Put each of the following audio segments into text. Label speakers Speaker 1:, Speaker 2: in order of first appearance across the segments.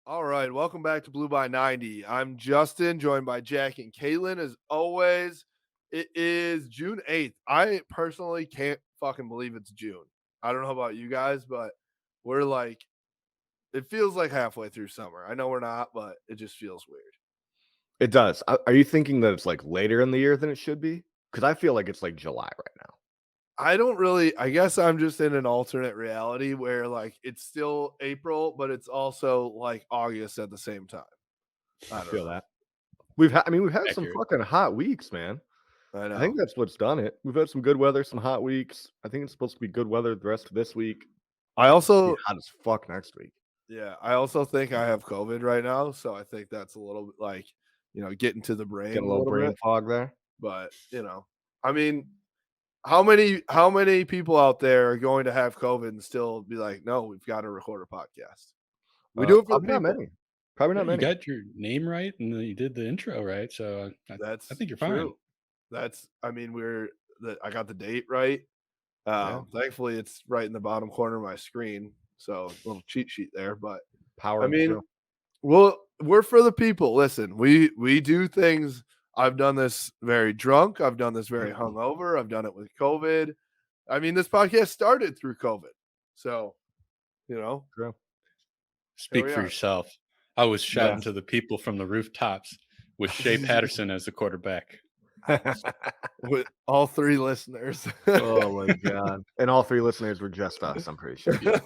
Speaker 1: All right, welcome back to Blue by 90. I'm Justin, joined by Jack and Caitlin. As always, it is June 8th. I personally can't fucking believe it's June. I don't know about you guys, but we're like, it feels like halfway through summer. I know we're not, but it just feels weird.
Speaker 2: It does. Are you thinking that it's, like, later in the year than it should be? Because I feel like it's, like, July right now.
Speaker 1: I guess I'm just in an alternate reality where like it's still April, but it's also like August at the same time.
Speaker 2: I
Speaker 1: I don't
Speaker 2: feel
Speaker 1: know.
Speaker 2: that. We've had some
Speaker 3: Accurate.
Speaker 2: fucking hot weeks, man.
Speaker 1: I
Speaker 2: I think
Speaker 1: know.
Speaker 2: that's what's done it. We've had some good weather, some hot weeks. I think it's supposed to be good weather the rest of this week.
Speaker 1: I
Speaker 2: Be
Speaker 1: also
Speaker 2: hot as fuck next week.
Speaker 1: Yeah, I also think I have COVID right now, so I think that's a little bit like, getting to the brain
Speaker 2: Getting a
Speaker 1: a
Speaker 2: little
Speaker 1: little
Speaker 2: brain
Speaker 1: bit,
Speaker 2: fog there.
Speaker 1: but, I mean, how many people out there are going to have COVID and still be like, "No, we've got to record a podcast." We do it for the
Speaker 2: Probably not
Speaker 1: people.
Speaker 2: many. Probably
Speaker 3: Yeah,
Speaker 2: not
Speaker 3: you
Speaker 2: many.
Speaker 3: got your name right, and then you did the intro right, so I
Speaker 1: That's
Speaker 3: think you're fine.
Speaker 1: true. I mean, I got the date right.
Speaker 2: Yeah.
Speaker 1: Thankfully, it's right in the bottom corner of my screen, so little cheat sheet there, but,
Speaker 2: Power
Speaker 1: I
Speaker 2: of the
Speaker 1: mean,
Speaker 2: show.
Speaker 1: well, we're for the people. Listen, we do things. I've done this very drunk. I've done this very hungover. I've done it with COVID. I mean, this podcast started through COVID. So, you know,
Speaker 2: True.
Speaker 1: here
Speaker 3: Speak
Speaker 1: we
Speaker 3: for
Speaker 1: are.
Speaker 3: yourself. I was
Speaker 2: Yeah.
Speaker 3: shouting to the people from the rooftops with Shea Patterson as the quarterback.
Speaker 1: With all three listeners.
Speaker 2: Oh my god. And all 3 listeners were just us, I'm pretty sure.
Speaker 3: Yep.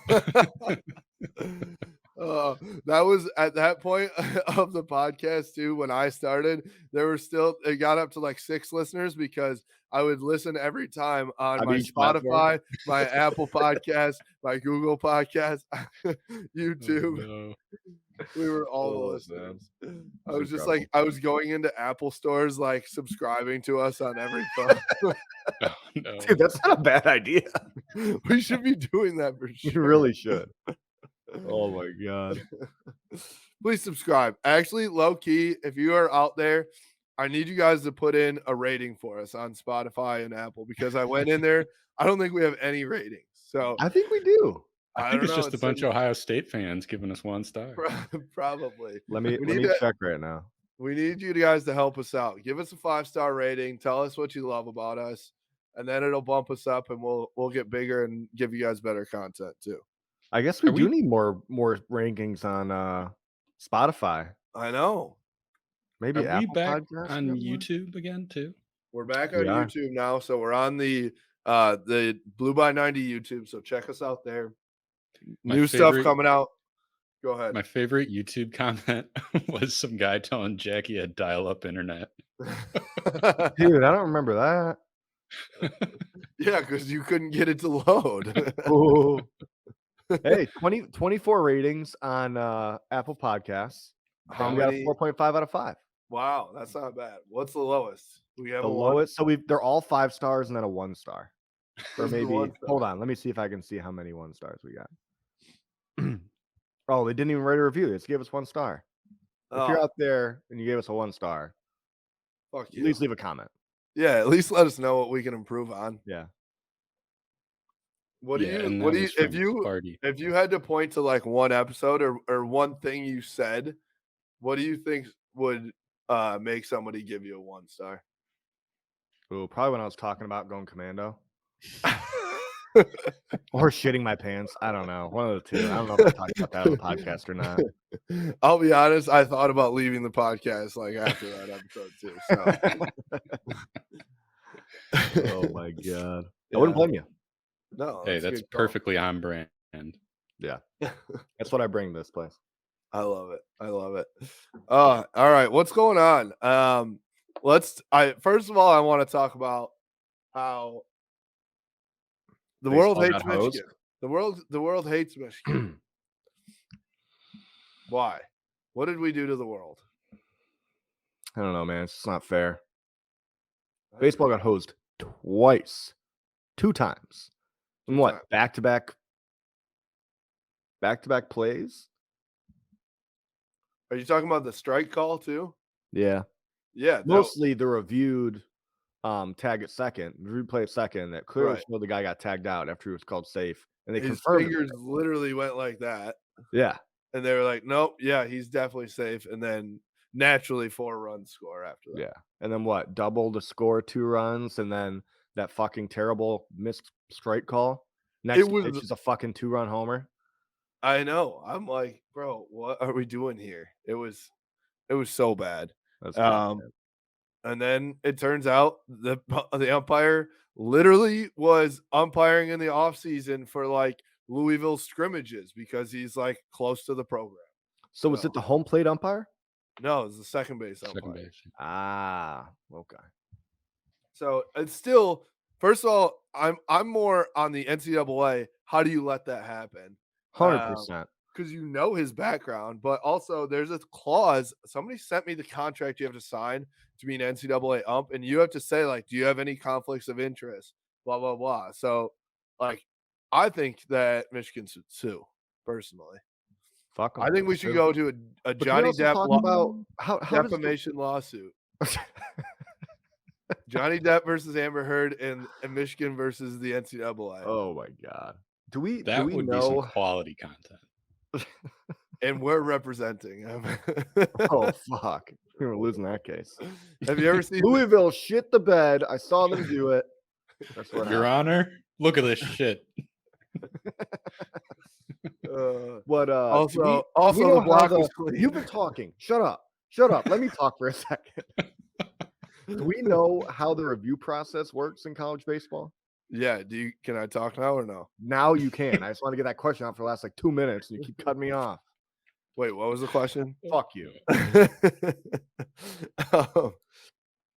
Speaker 1: That was at that point of the podcast too. When I started, it got up to like 6 listeners because I would listen every time on
Speaker 2: On
Speaker 1: my
Speaker 2: each platform.
Speaker 1: Spotify, my Apple Podcast, my Google Podcast,
Speaker 3: Oh,
Speaker 1: YouTube.
Speaker 3: no.
Speaker 1: We were all the
Speaker 2: Oh, man.
Speaker 1: listeners. I
Speaker 2: It's
Speaker 1: was just
Speaker 2: incredible.
Speaker 1: like, I was going into Apple stores, like subscribing to us on every phone.
Speaker 3: Oh, no.
Speaker 2: Dude, that's not a bad idea.
Speaker 1: We should be doing that for
Speaker 2: You
Speaker 1: sure.
Speaker 2: really should. Oh my god.
Speaker 1: Please subscribe. Actually, low key, if you are out there, I need you guys to put in a rating for us on Spotify and Apple because I went in there. I don't think we have any ratings. So
Speaker 2: I think we do.
Speaker 3: I
Speaker 1: I
Speaker 3: think
Speaker 1: don't
Speaker 3: it's
Speaker 1: know.
Speaker 3: just a
Speaker 1: It's
Speaker 3: bunch of Ohio State fans giving us 1 star.
Speaker 1: probably.
Speaker 2: Let me
Speaker 1: We
Speaker 2: let
Speaker 1: need
Speaker 2: me
Speaker 1: to
Speaker 2: check right now.
Speaker 1: we need you guys to help us out. Give us a 5-star rating. Tell us what you love about us, and then it'll bump us up and we'll get bigger and give you guys better content too.
Speaker 2: I guess we
Speaker 3: Are
Speaker 2: do
Speaker 3: we
Speaker 2: need more rankings on Spotify.
Speaker 1: I know.
Speaker 3: are
Speaker 2: Maybe
Speaker 3: we
Speaker 2: Apple
Speaker 3: back
Speaker 2: Podcasts
Speaker 3: on
Speaker 2: we got more?
Speaker 3: YouTube again too?
Speaker 1: We're back on
Speaker 2: We are.
Speaker 1: YouTube now, so we're on the Blue by 90 YouTube. So check us out there.
Speaker 3: My
Speaker 1: New stuff
Speaker 3: favorite
Speaker 1: coming out. Go ahead.
Speaker 3: my favorite YouTube comment was some guy telling Jackie had dial-up internet.
Speaker 2: Dude, I don't remember that.
Speaker 1: Yeah, because you couldn't get it to load.
Speaker 2: Oh. Hey, 24 ratings on Apple Podcasts.
Speaker 1: How
Speaker 2: And we got a
Speaker 1: many?
Speaker 2: 4.5 out of 5.
Speaker 1: Wow, that's not bad. What's the lowest? We have
Speaker 2: The
Speaker 1: a one.
Speaker 2: lowest, so they're all 5 stars and then a 1 star. Or
Speaker 1: Who's the
Speaker 2: maybe
Speaker 1: one
Speaker 2: hold
Speaker 1: star?
Speaker 2: on, let me see if I can see how many 1 stars we got. Oh, they didn't even write a review. They just gave us 1 star. If you're
Speaker 1: Oh,
Speaker 2: out there and you gave us a 1 star,
Speaker 1: fuck
Speaker 2: at
Speaker 1: you.
Speaker 2: least leave a comment.
Speaker 1: Yeah, at least let us know what we can improve on.
Speaker 2: Yeah.
Speaker 1: What do
Speaker 3: Yeah,
Speaker 1: you
Speaker 3: and
Speaker 1: what
Speaker 3: that
Speaker 1: do you
Speaker 3: was from Sparty.
Speaker 1: if you had to point to like one episode or one thing you said, what do you think would make somebody give you a 1 star?
Speaker 2: Ooh, probably when I was talking about going commando. Or shitting my pants. I don't know. One of the 2. I don't know if I talked about that on the podcast or not.
Speaker 1: I'll be honest, I thought about leaving the podcast like after that episode too. So
Speaker 2: Oh my god. I
Speaker 1: yeah.
Speaker 2: wouldn't blame you.
Speaker 1: No,
Speaker 3: Hey,
Speaker 1: that's a
Speaker 3: that's
Speaker 1: good call.
Speaker 3: perfectly on brand.
Speaker 2: Yeah. That's what I bring to this place.
Speaker 1: I love it. I love it. All right. What's going on? First of all, I want to talk about how the world
Speaker 2: Baseball
Speaker 1: hates
Speaker 2: got hosed.
Speaker 1: Michigan. The world hates Michigan. Why? What did we do to the world?
Speaker 2: I don't know, man. It's just not fair. Baseball got hosed twice. 2 times. And what?
Speaker 1: times.
Speaker 2: Back-to-back plays?
Speaker 1: Are you talking about the strike call too?
Speaker 2: Yeah.
Speaker 1: Yeah.
Speaker 2: Mostly the reviewed tag at second, replay at second that clearly
Speaker 1: Right.
Speaker 2: showed the guy got tagged out after he was called safe. And they
Speaker 1: His
Speaker 2: confirmed
Speaker 1: fingers
Speaker 2: it.
Speaker 1: literally went like that.
Speaker 2: Yeah.
Speaker 1: And they were like, nope, yeah, he's definitely safe. And then naturally 4-run score after that.
Speaker 2: Yeah. And then what? Double to score 2 runs, and then that fucking terrible missed strike call. Next pitch is a fucking 2-run homer.
Speaker 1: I know. I'm like, bro, what are we doing here? It was so bad.
Speaker 2: That's bad.
Speaker 1: And then it turns out the umpire literally was umpiring in the offseason for like Louisville scrimmages because he's like close to the program.
Speaker 2: So was it the home plate umpire?
Speaker 1: No, it's the second base umpire.
Speaker 3: Second base.
Speaker 2: Ah, okay.
Speaker 1: So it's still, first of all, I'm more on the NCAA. How do you let that happen?
Speaker 2: 100%.
Speaker 1: Because you know his background, but also there's a clause. Somebody sent me the contract you have to sign to be an NCAA ump, and you have to say, like, do you have any conflicts of interest? Blah, blah, blah. So, like, I think that Michigan should sue, personally.
Speaker 2: Fuck 'em.
Speaker 1: I think we should go to a
Speaker 2: But can we
Speaker 1: Johnny
Speaker 2: also
Speaker 1: Depp
Speaker 2: talk about how does the-
Speaker 1: defamation lawsuit. Johnny Depp versus Amber Heard and Michigan versus the NCAA.
Speaker 2: Oh my god. Do we
Speaker 3: That would be some
Speaker 2: know?
Speaker 3: quality content.
Speaker 1: And we're representing him.
Speaker 2: Oh fuck. We were losing that case.
Speaker 1: Have you ever seen
Speaker 2: Louisville shit the bed. I saw them do it. That's what
Speaker 3: Your
Speaker 2: happened.
Speaker 3: Honor, look at this shit.
Speaker 2: What
Speaker 1: also
Speaker 2: do
Speaker 1: also
Speaker 2: we know
Speaker 1: the block
Speaker 2: how
Speaker 1: was clean.
Speaker 2: You've been talking. Shut up. Shut up. Let me talk for a second. Do we know how the review process works in college baseball?
Speaker 1: Yeah, can I talk now or no?
Speaker 2: Now you can. I just want to get that question out for the last like 2 minutes and you keep cutting me off.
Speaker 1: Wait, what was the question?
Speaker 2: Fuck you.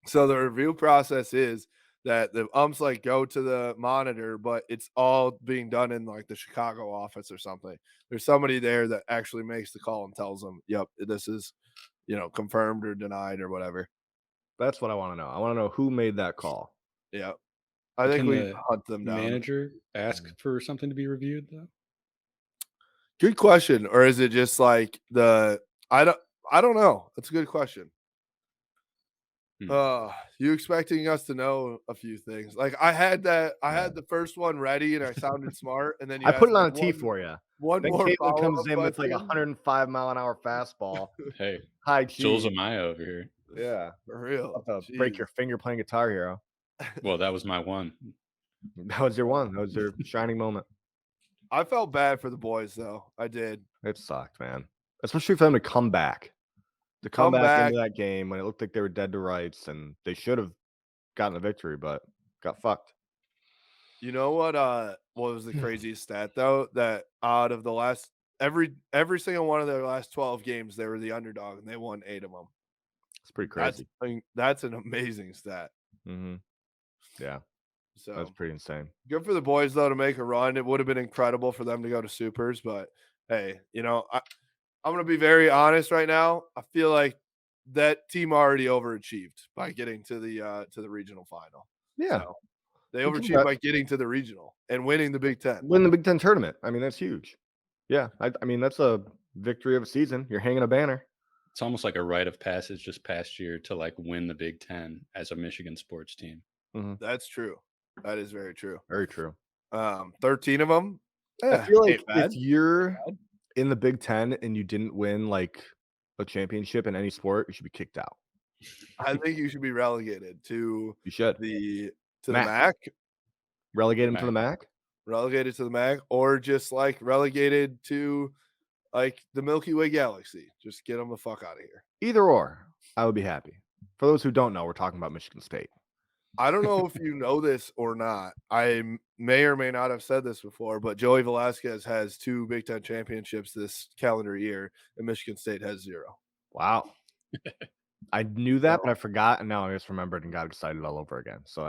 Speaker 1: So the review process is that the umps like go to the monitor, but it's all being done in like the Chicago office or something. There's somebody there that actually makes the call and tells them, yep, this is, confirmed or denied or whatever.
Speaker 2: That's what I want to know. I want to know who made that call.
Speaker 1: Yeah. I think
Speaker 3: Can
Speaker 1: we
Speaker 3: the
Speaker 1: hunt them down.
Speaker 3: Manager ask for something to be reviewed though?
Speaker 1: Good question. Or is it just like I don't know. That's a good question. You expecting us to know a few things? Like I had the first one ready and I sounded smart, and then you
Speaker 2: I put it on
Speaker 1: like
Speaker 2: a tee for you.
Speaker 1: One
Speaker 2: Then
Speaker 1: more
Speaker 2: Caitlin comes
Speaker 1: follow-up
Speaker 2: in with like a
Speaker 1: question.
Speaker 2: 105-mile-an-hour fastball.
Speaker 3: Hey,
Speaker 2: High
Speaker 3: Jules
Speaker 2: cheese.
Speaker 3: Amaya over here.
Speaker 2: Yeah.
Speaker 1: For real.
Speaker 2: Break your finger playing Guitar Hero.
Speaker 3: Well, that was my one.
Speaker 2: That was your one. That was your shining moment.
Speaker 1: I felt bad for the boys though. I did.
Speaker 2: It sucked, man. Especially for them to come back. To come back into that game when it looked like they were dead to rights, and they should have gotten a victory, but got fucked.
Speaker 1: You know what was the craziest stat though? That out of the last every single one of their last 12 games, they were the underdog and they won 8 of them.
Speaker 2: It's pretty crazy.
Speaker 1: That's an amazing stat.
Speaker 2: Mm-hmm. Yeah.
Speaker 1: So
Speaker 2: that's pretty insane.
Speaker 1: Good for the boys though to make a run. It would have been incredible for them to go to supers, but hey, I'm going to be very honest right now. I feel like that team already overachieved by getting to the regional final.
Speaker 2: Yeah.
Speaker 1: So they overachieved by getting to the regional and winning the Big Ten.
Speaker 2: Win the Big Ten tournament. I mean, that's huge. Yeah. I mean, that's a victory of a season. You're hanging a banner.
Speaker 3: It's almost like a rite of passage just past year to like win the Big Ten as a Michigan sports team.
Speaker 2: Mm-hmm.
Speaker 1: That's true. That is very true.
Speaker 2: Very true.
Speaker 1: 13 of them.
Speaker 2: I feel like if you're in the Big Ten and you didn't win like a championship in any sport, you should be kicked out.
Speaker 1: I think you should be relegated to
Speaker 2: the
Speaker 1: MAC.
Speaker 2: Relegate them to the MAC?
Speaker 1: Relegated to the MAC, or just like relegated to like the Milky Way galaxy. Just get them the fuck out of here.
Speaker 2: Either or, I would be happy. For those who don't know, we're talking about Michigan State.
Speaker 1: I don't know if you know this or not. I may or may not have said this before, but Joey Velasquez has 2 Big Ten championships this calendar year, and Michigan State has 0.
Speaker 2: Wow. I knew that, but I forgot, and now I just remembered and got excited all over again. So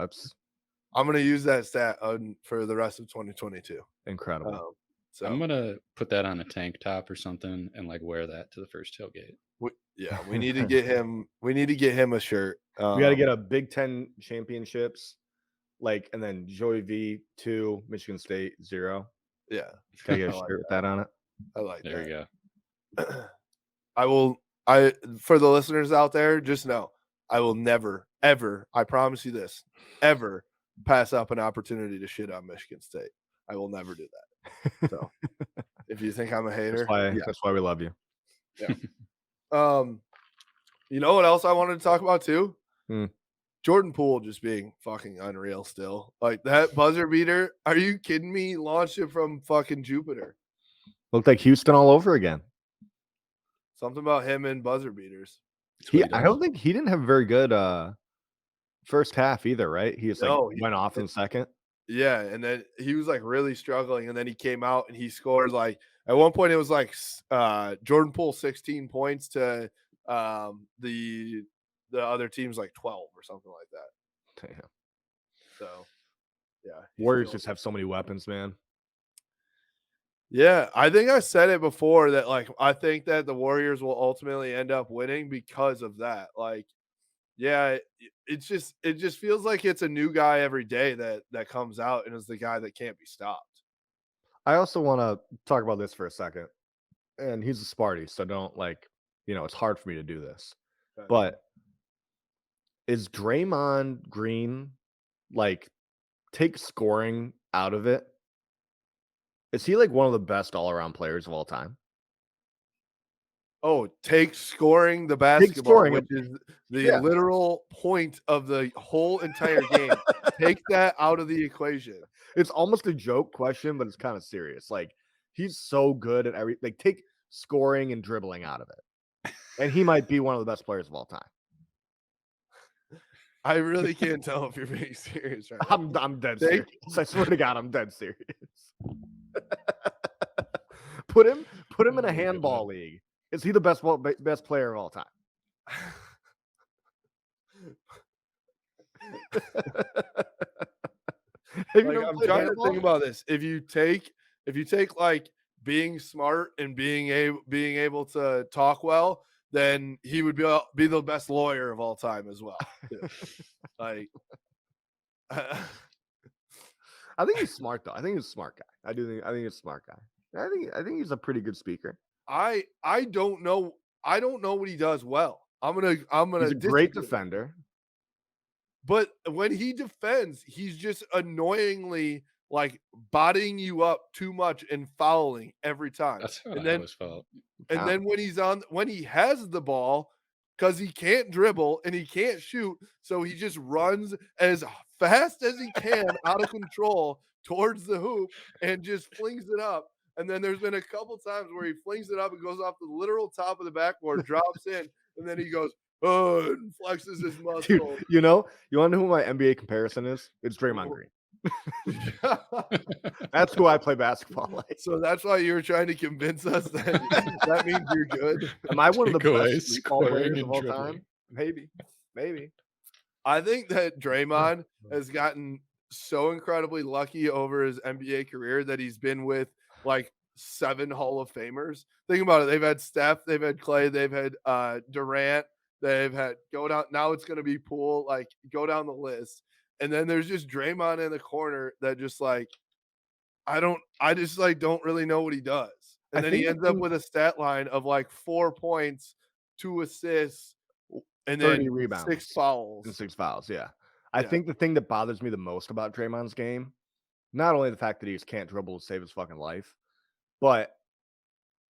Speaker 1: I'm going to use that stat for the rest of 2022.
Speaker 2: Incredible.
Speaker 3: So I'm going to put that on a tank top or something and like wear that to the first tailgate.
Speaker 1: We need to get him. We need to get him a shirt.
Speaker 2: We got to get a Big Ten championships, and then Joey V 2, Michigan State 0.
Speaker 1: Yeah,
Speaker 2: can I get a shirt with that on it?
Speaker 1: I like that.
Speaker 3: There you
Speaker 1: go. For the listeners out there, just know I will never, ever. I promise you this, ever pass up an opportunity to shit on Michigan State. I will never do that. So If you think I'm a hater,
Speaker 2: That's why we love you.
Speaker 1: You know what else I wanted to talk about too?
Speaker 2: Hmm.
Speaker 1: Jordan Poole just being fucking unreal still. Like that buzzer beater. Are you kidding me? He launched it from fucking Jupiter.
Speaker 2: Looked like Houston all over again.
Speaker 1: Something about him and buzzer beaters.
Speaker 2: I don't think he didn't have a very good first half either, right? He just went off in second.
Speaker 1: Yeah, and then he was like really struggling, and then he came out and he scores like at one point it was like Jordan Poole 16 points to the other team's like 12 or something like that.
Speaker 2: Damn.
Speaker 1: So yeah,
Speaker 2: Warriors just have so many weapons, man.
Speaker 1: Yeah, I think I said it before that like I think that the Warriors will ultimately end up winning because of that. Like, yeah, it just feels like it's a new guy every day that comes out and is the guy that can't be stopped.
Speaker 2: I also want to talk about this for a second. And he's a Sparty, so don't it's hard for me to do this.
Speaker 1: Okay.
Speaker 2: But is Draymond Green take scoring out of it? Is he like one of the best all-around players of all time?
Speaker 1: Oh, take scoring the basketball, which is the literal point of the whole entire game. Take that out of the equation.
Speaker 2: It's almost a joke question, but it's kind of serious. Like, he's so good at take scoring and dribbling out of it. And he might be one of the best players of all time.
Speaker 1: I really can't tell if you're being serious right now.
Speaker 2: I'm dead serious. I swear to God, I'm dead serious. Put him in a handball league. Is he the best player of all time?
Speaker 1: I'm trying to think about this. If you take like being smart and being able to talk well, then he would be the best lawyer of all time as well. Like,
Speaker 2: I think he's smart though. I think he's a smart guy. I think he's a smart guy. I think he's a pretty good speaker.
Speaker 1: I don't know. I don't know what he does well. I'm gonna.
Speaker 2: He's a great defender.
Speaker 1: But when he defends, he's just annoyingly like bodying you up too much and fouling every time.
Speaker 3: That's how I always felt.
Speaker 1: And then when he has the ball, because he can't dribble and he can't shoot, so he just runs as fast as he can out of control towards the hoop and just flings it up. And then there's been a couple times where he flings it up and goes off the literal top of the backboard, drops in, and then he goes, oh, and flexes his muscle.
Speaker 2: Dude, you want to know who my NBA comparison is? It's Draymond Green. That's who I play basketball like.
Speaker 1: So that's why you're trying to convince us that that means you're good.
Speaker 2: Am I one of the best scoring players of all time? Maybe.
Speaker 1: I think that Draymond has gotten so incredibly lucky over his NBA career that he's been with like 7 Hall of Famers. Think about it. They've had Steph, they've had Clay, they've had Durant, they've had go down. Now it's going to be Poole. Like, go down the list. And then there's just Draymond in the corner that just like, I just like don't really know what he does. And then he ends up with a stat line of like 4 points, 2 assists, and
Speaker 2: 30
Speaker 1: then
Speaker 2: rebounds,
Speaker 1: 6 fouls.
Speaker 2: And 6 fouls, yeah. I think the thing that bothers me the most about Draymond's game, not only the fact that he just can't dribble to save his fucking life, but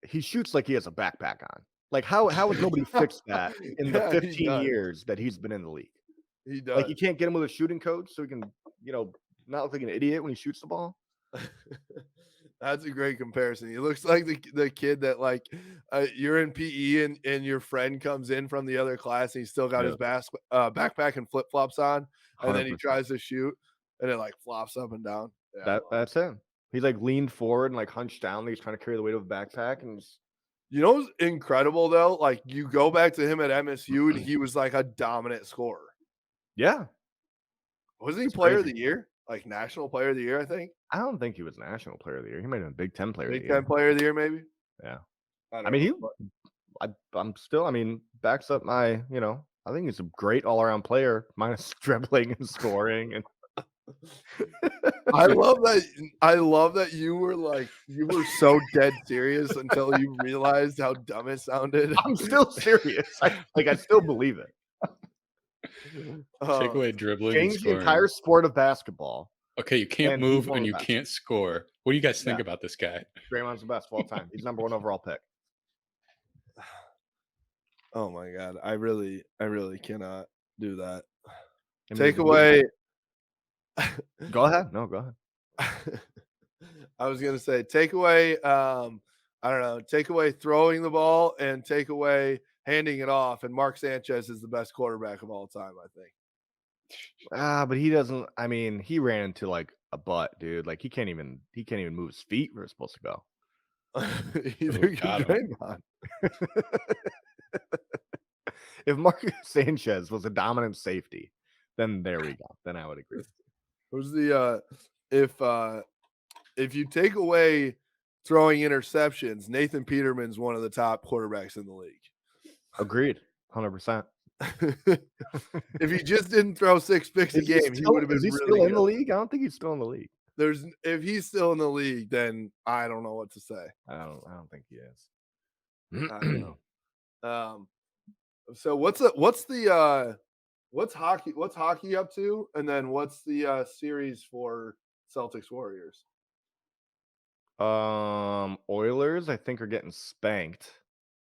Speaker 2: he shoots like he has a backpack on. Like, how has nobody fixed that in the 15 years that he's been in the league?
Speaker 1: He does.
Speaker 2: Like, you can't get him with a shooting coach so he can, not look like an idiot when he shoots the ball.
Speaker 1: That's a great comparison. He looks like the kid that like you're in PE and your friend comes in from the other class and he's still got his backpack and flip flops on, and 100%. Then he tries to shoot and it like flops up and down. Yeah,
Speaker 2: that's him. He's like leaned forward and like hunched down. He's trying to carry the weight of a backpack. And
Speaker 1: you know what's incredible though? Like, you go back to him at MSU and he was like a dominant scorer.
Speaker 2: Yeah.
Speaker 1: Wasn't he player of the year? Like national player of the year, I think.
Speaker 2: I don't think he was national player of the year. He might have been Big Ten player of the year.
Speaker 1: Big Ten player of the year, maybe.
Speaker 2: Yeah. I mean, backs up my, I think he's a great all around player, minus dribbling and scoring. And
Speaker 1: I love that you were so dead serious until you realized how dumb it sounded.
Speaker 2: I'm still serious. I still believe it.
Speaker 3: Take away dribbling.
Speaker 2: Change the entire sport of basketball
Speaker 3: Okay, you can't
Speaker 2: And he's
Speaker 3: move
Speaker 2: one of
Speaker 3: and
Speaker 2: the
Speaker 3: you
Speaker 2: best.
Speaker 3: can't score. What do you guys think
Speaker 2: Yeah.
Speaker 3: about this guy?
Speaker 2: Draymond's the best of all time. He's number 1 overall pick.
Speaker 1: Oh my god, I really cannot do that.
Speaker 2: I mean,
Speaker 1: Take
Speaker 2: the dude-
Speaker 1: away.
Speaker 2: Go ahead. No, go ahead.
Speaker 1: I was gonna say take away. I don't know. Take away throwing the ball and take away handing it off. And Mark Sanchez is the best quarterback of all time, I think.
Speaker 2: But he doesn't. I mean, he ran into like a butt, dude. Like he can't even move his feet where it's supposed to go.
Speaker 1: Either can
Speaker 3: got him.
Speaker 1: Draymond.
Speaker 2: If Marcus Sanchez was a dominant safety, then there we go. Then I would agree.
Speaker 1: Who's the if you take away throwing interceptions, Nathan Peterman's one of the top quarterbacks in the league.
Speaker 2: Agreed, 100%.
Speaker 1: If he just didn't throw 6 picks a game, he would have been
Speaker 2: Is he
Speaker 1: really
Speaker 2: still in
Speaker 1: good.
Speaker 2: the league? I don't think he's still in the league.
Speaker 1: If he's still in the league, then I don't know what to say.
Speaker 2: I don't think he is.
Speaker 1: I don't know. So what's hockey up to, and then what's the series for Celtics Warriors?
Speaker 2: Oilers, I think, are getting spanked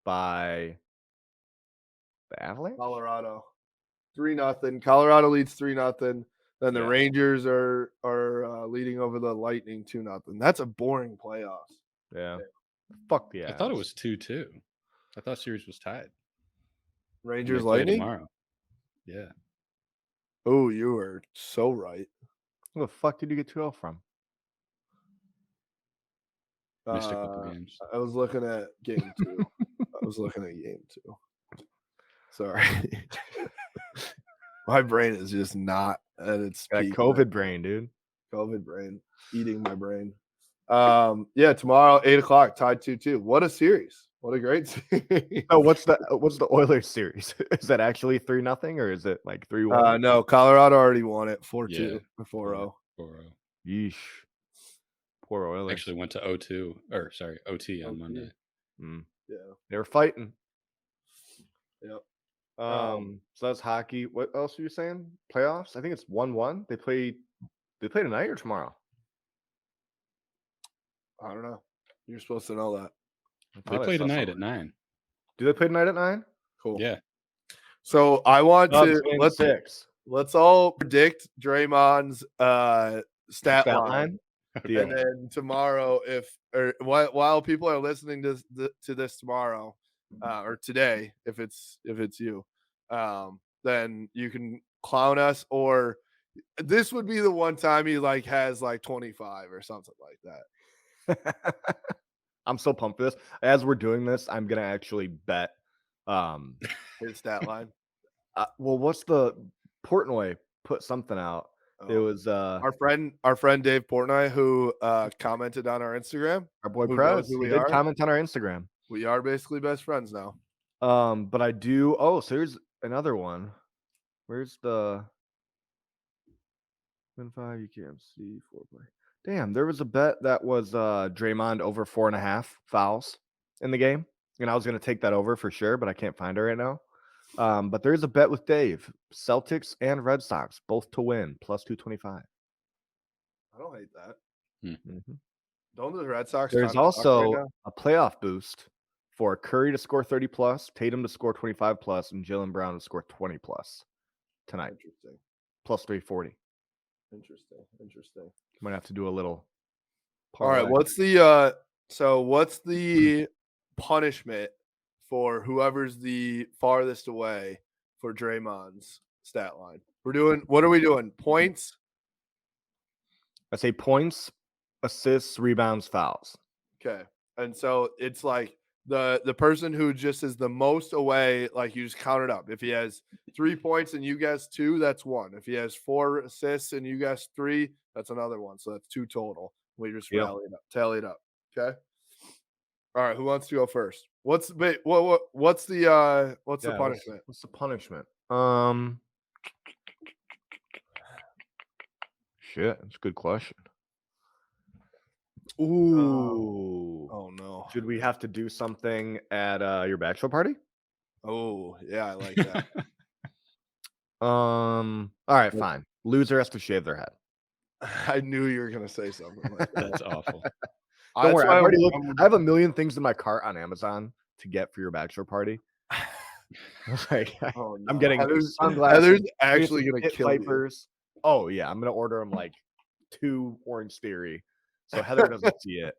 Speaker 2: by the Avalanche.
Speaker 1: Colorado, 3-0. Colorado leads 3-0. Then the
Speaker 3: Yeah.
Speaker 1: Rangers are leading over the Lightning 2-0. That's a boring playoffs.
Speaker 2: Yeah. Fuck the
Speaker 3: I thought it
Speaker 2: Avs.
Speaker 3: was 2-2. I thought series was tied. And they
Speaker 1: Rangers
Speaker 3: play
Speaker 1: Lightning.
Speaker 3: tomorrow. Yeah.
Speaker 1: Oh, you were so right.
Speaker 2: Where the fuck did you get 2-0 from?
Speaker 3: Missed a couple games.
Speaker 1: I was looking at game 2. Sorry. My brain is just not at its
Speaker 2: That
Speaker 1: peak.
Speaker 2: COVID brain, dude.
Speaker 1: COVID brain eating my brain. Yeah, tomorrow 8:00, tied 2-2. What a series! What a great series.
Speaker 2: Oh, what's the Oilers series? Is that actually 3-0 or is it like 3-1?
Speaker 1: No, Colorado already won it 4-2
Speaker 3: Yeah.
Speaker 1: or 4-0.
Speaker 3: 4-0.
Speaker 2: Yeesh. Poor Oilers.
Speaker 3: Actually went to OT on Monday.
Speaker 1: Yeah.
Speaker 2: They were fighting.
Speaker 1: Yep.
Speaker 2: So that's hockey. What else are you saying? Playoffs? I think it's 1-1. They play tonight or tomorrow?
Speaker 1: I don't know. You're supposed to know that.
Speaker 3: They play tonight at 9.
Speaker 2: Do they play tonight at 9?
Speaker 1: Cool.
Speaker 3: Yeah.
Speaker 1: So I want to let's all predict Draymond's stat line.
Speaker 2: Deal.
Speaker 1: And then tomorrow, while people are listening to this tomorrow, or today, if it's you, then you can clown us, or this would be the one time he has 25 or something like that.
Speaker 2: I'm so pumped for this. As we're doing this, I'm gonna actually bet
Speaker 1: His stat line.
Speaker 2: Well, what's the Portnoy put something out? It was
Speaker 1: our friend Dave Portnoy, who commented on our Instagram.
Speaker 2: Our boy
Speaker 1: Who
Speaker 2: Prez.
Speaker 1: knows who
Speaker 2: He
Speaker 1: we
Speaker 2: did
Speaker 1: are.
Speaker 2: comment on our Instagram.
Speaker 1: We are basically best friends now.
Speaker 2: But I do. Oh, so here's another one. Where's the win 5 UKMC 4-play? Damn, there was a bet that was Draymond over 4.5 fouls in the game, and I was gonna take that over for sure, but I can't find it right now. But there's a bet with Dave: Celtics and Red Sox both to win plus 225.
Speaker 1: I don't hate that.
Speaker 2: Mm-hmm.
Speaker 1: Don't the Red Sox?
Speaker 2: There's also a playoff boost for Curry to score 30 plus, Tatum to score 25 plus, and Jaylen Brown to score 20 plus tonight.
Speaker 1: Interesting.
Speaker 2: Plus 340.
Speaker 1: Interesting.
Speaker 2: Might have to do a little.
Speaker 1: All right.
Speaker 2: parlay.
Speaker 1: What's the punishment for whoever's the farthest away for Draymond's stat line? What are we doing? Points?
Speaker 2: I say points, assists, rebounds, fouls.
Speaker 1: Okay. And so it's like the person who just is the most away, you just count it up. If he has 3 points and you guess 2, that's 1. If he has 4 assists and you guess 3, that's another 1. So that's 2 total. We just tally it up. Okay. All right. Who wants to go first? What's the punishment?
Speaker 2: What's the punishment? Shit, that's a good question. Ooh.
Speaker 1: Oh no.
Speaker 2: Should we have to do something at your bachelor party?
Speaker 1: Oh, yeah, I like that.
Speaker 2: All right, fine. Loser has to shave their head.
Speaker 1: I knew you were gonna say something like that.
Speaker 3: That's awful.
Speaker 2: Don't worry,
Speaker 1: That's why
Speaker 2: I've already looked.
Speaker 1: I'm-
Speaker 2: I have a million things in my cart on Amazon to get for your bachelor party. Like,
Speaker 1: Oh,
Speaker 2: I'm
Speaker 1: no.
Speaker 2: getting
Speaker 1: Heather's
Speaker 2: sunglasses.
Speaker 1: Heather's
Speaker 2: maybe
Speaker 1: actually
Speaker 2: some
Speaker 1: gonna
Speaker 2: pit
Speaker 1: kill you.
Speaker 2: vipers. Oh yeah, I'm gonna order them like 2 Orange Theory, so Heather doesn't see it.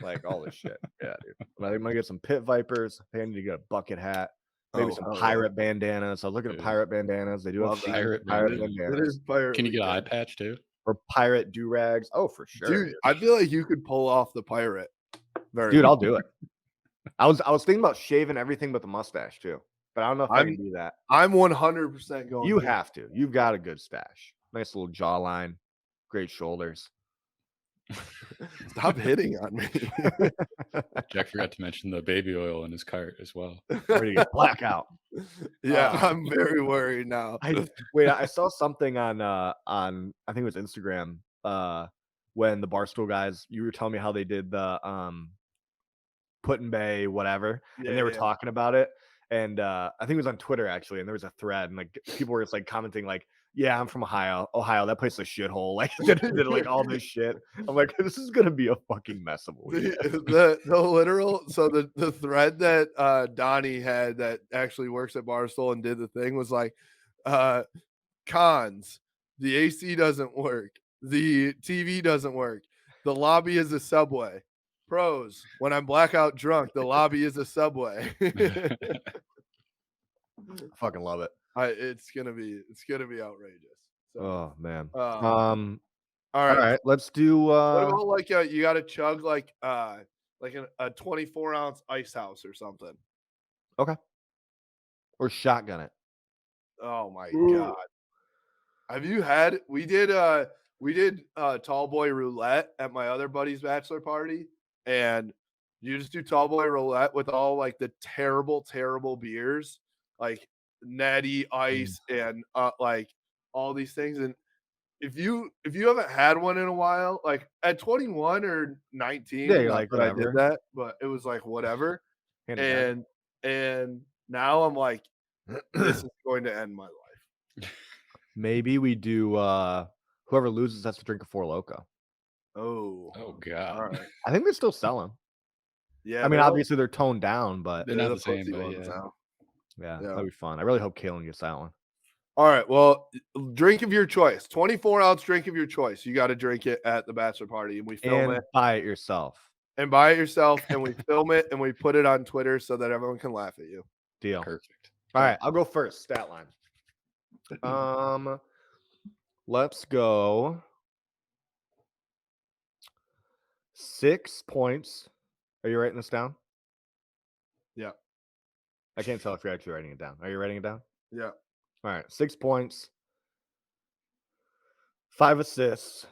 Speaker 2: Like all this shit. Yeah, dude. I'm gonna get some pit vipers. I think I need to get a bucket hat. Maybe
Speaker 1: Oh,
Speaker 2: some
Speaker 1: hell yeah.
Speaker 2: pirate bandanas. I was looking at
Speaker 3: Dude.
Speaker 2: pirate bandanas. They do have
Speaker 1: Love that.
Speaker 2: cheap
Speaker 3: Pirate
Speaker 2: pirate
Speaker 3: bandana.
Speaker 1: It
Speaker 2: bandanas
Speaker 1: is pirate
Speaker 3: Can you get an eye
Speaker 1: weekend.
Speaker 3: patch too?
Speaker 2: or pirate do rags. Oh, for sure,
Speaker 1: Dude, I feel like you could pull off the pirate.
Speaker 2: dude. I'll do it. I was thinking about shaving everything but the mustache too, but I don't know if I can do that.
Speaker 1: I'm 100% going.
Speaker 2: You have to. You've got a good stash. Nice little jawline, great shoulders.
Speaker 1: Stop hitting on me.
Speaker 3: Jack forgot to mention the baby oil in his cart as well.
Speaker 2: Ready to get blackout.
Speaker 1: Yeah, I'm very worried now.
Speaker 2: I saw something on I think it was Instagram when the Barstool guys, you were telling me how they did the Put in Bay whatever, and they were talking about it, and I think it was on Twitter actually, and there was a thread, and like people were just like commenting like, yeah, I'm from Ohio, that place is a shithole, like did like all this shit. I'm like, this is gonna be a fucking mess of a weekend.
Speaker 1: The literal, so the thread that Donnie had that actually works at Barstool and did the thing was like, cons, the AC doesn't work, the TV doesn't work, the lobby is a Subway. Pros, when I'm blackout drunk, the lobby is a Subway.
Speaker 2: I fucking love it.
Speaker 1: It's gonna be outrageous. So,
Speaker 2: Oh man.
Speaker 1: all
Speaker 2: All
Speaker 1: right.
Speaker 2: right, let's do
Speaker 1: What about like you got to chug like a 24-ounce ice house or something?
Speaker 2: okay. Or shotgun it.
Speaker 1: Oh my god! Have you had? We did tall boy roulette at my other buddy's bachelor party, and you just do tall boy roulette with all like the terrible beers, like Natty Ice and like all these things. And if you haven't had one in a while, like at 21 or 19,
Speaker 2: Yeah, you're
Speaker 1: not
Speaker 2: like,
Speaker 1: that I did
Speaker 2: whatever.
Speaker 1: that, but it was like whatever.
Speaker 2: Hand it back.
Speaker 1: And now I'm like, this is going to end my life.
Speaker 2: Maybe we do whoever loses has to drink a Four Loko.
Speaker 1: Oh
Speaker 3: God.
Speaker 1: all right.
Speaker 2: I think they still sell them.
Speaker 1: Yeah,
Speaker 2: I mean, obviously they're toned down, but
Speaker 3: They're not the same,
Speaker 1: pussy
Speaker 3: but
Speaker 1: ones
Speaker 3: yeah.
Speaker 1: now.
Speaker 2: yeah,
Speaker 1: Yeah.
Speaker 2: that'd be fun. I really hope Kalen gets that one.
Speaker 1: All right. Well, drink of your choice. 24-ounce drink of your choice. You got to drink it at the bachelor party, and we film it.
Speaker 2: Buy it yourself.
Speaker 1: And buy it yourself, and we film it, and we put it on Twitter so that everyone can laugh at you.
Speaker 2: Deal.
Speaker 3: Perfect.
Speaker 2: All right, I'll go first. Stat line. Let's go 6 points. Are you writing this down?
Speaker 1: Yeah.
Speaker 2: I can't tell if you're actually writing it down. Are you writing it down?
Speaker 1: Yeah.
Speaker 2: All right, 6 points, 5 assists,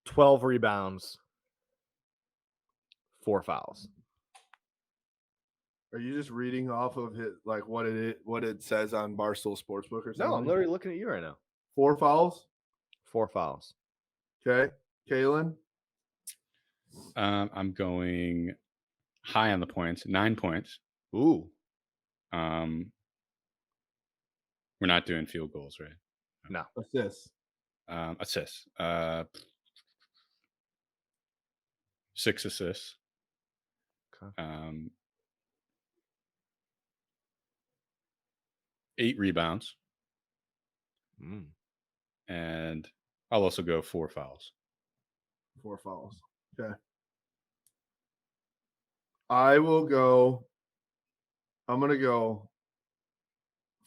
Speaker 2: 12 rebounds, 4 fouls.
Speaker 1: Are you just reading off of it, like what it says on Barstool Sportsbook or something?
Speaker 2: No, I'm literally looking at you right now.
Speaker 1: 4 fouls.
Speaker 2: 4 fouls.
Speaker 1: Okay, Kalen.
Speaker 3: I'm going high on the points, 9 points.
Speaker 2: Ooh.
Speaker 3: We're not doing field goals, right?
Speaker 2: No.
Speaker 1: Assists.
Speaker 3: Assists. 6 assists.
Speaker 2: Okay.
Speaker 3: 8 rebounds. And I'll also go 4 fouls.
Speaker 1: 4 fouls. Okay. I'm going to go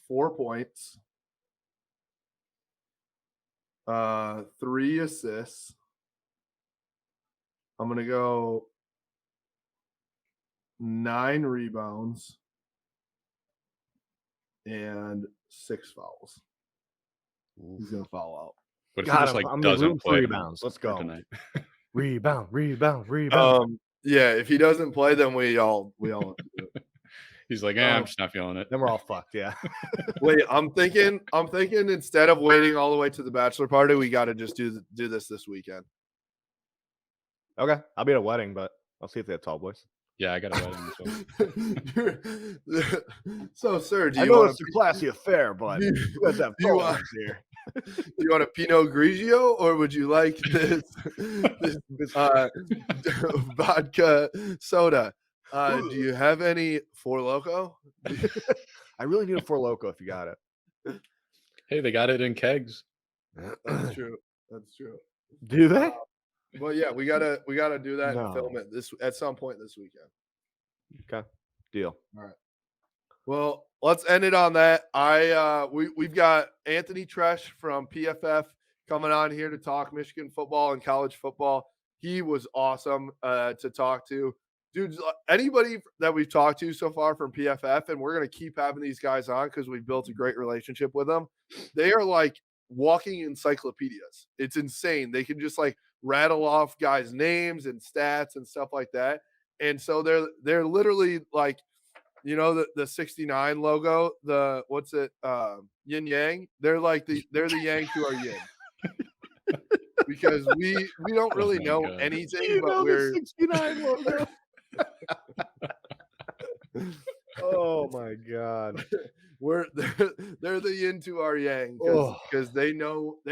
Speaker 1: 4 points, 3 assists. I'm going to go 9 rebounds and 6 fouls. He's going to foul out.
Speaker 3: But if he just doesn't play
Speaker 2: rebounds, let's go
Speaker 3: tonight.
Speaker 2: Rebound.
Speaker 1: Yeah, if he doesn't play, then we all do it.
Speaker 3: He's like, I'm just not feeling it.
Speaker 2: Then we're all fucked. Yeah.
Speaker 1: Wait, I'm thinking instead of waiting all the way to the bachelor party, we got to just do this weekend.
Speaker 2: Okay, I'll be at a wedding, but I'll see if they have tall boys.
Speaker 3: Yeah, I got a wedding as well.
Speaker 1: So, sir, do
Speaker 2: I
Speaker 1: you
Speaker 2: know
Speaker 1: want
Speaker 2: it's a classy affair, but
Speaker 1: do
Speaker 2: you guys have
Speaker 1: you want
Speaker 2: photos here.
Speaker 1: do you want a Pinot Grigio, or would you like this vodka soda? Do you have any Four Loko?
Speaker 2: I really need a Four Loko if you got it.
Speaker 3: Hey, they got it in kegs.
Speaker 1: That's true. That's true.
Speaker 2: Do they?
Speaker 1: Well, yeah, we gotta do that and film
Speaker 2: No.
Speaker 1: it at some point this weekend.
Speaker 2: Okay. Deal.
Speaker 1: All right. Well, let's end it on that. We've got Anthony Treash from PFF coming on here to talk Michigan football and college football. He was awesome to talk to. Dude, anybody that we've talked to so far from PFF, and we're going to keep having these guys on because we've built a great relationship with them. They are like walking encyclopedias. It's insane. They can just like rattle off guys' names and stats and stuff like that. And so they're literally like, you know, the 69 logo, the what's it, yin yang. They're the yang to our yin. Because we don't really
Speaker 3: my
Speaker 1: know
Speaker 3: God.
Speaker 1: anything,
Speaker 2: You
Speaker 1: but
Speaker 2: know the
Speaker 1: we're
Speaker 2: 69 logo. Oh my god.
Speaker 1: they're the yin to our yang
Speaker 2: Oh.
Speaker 1: because they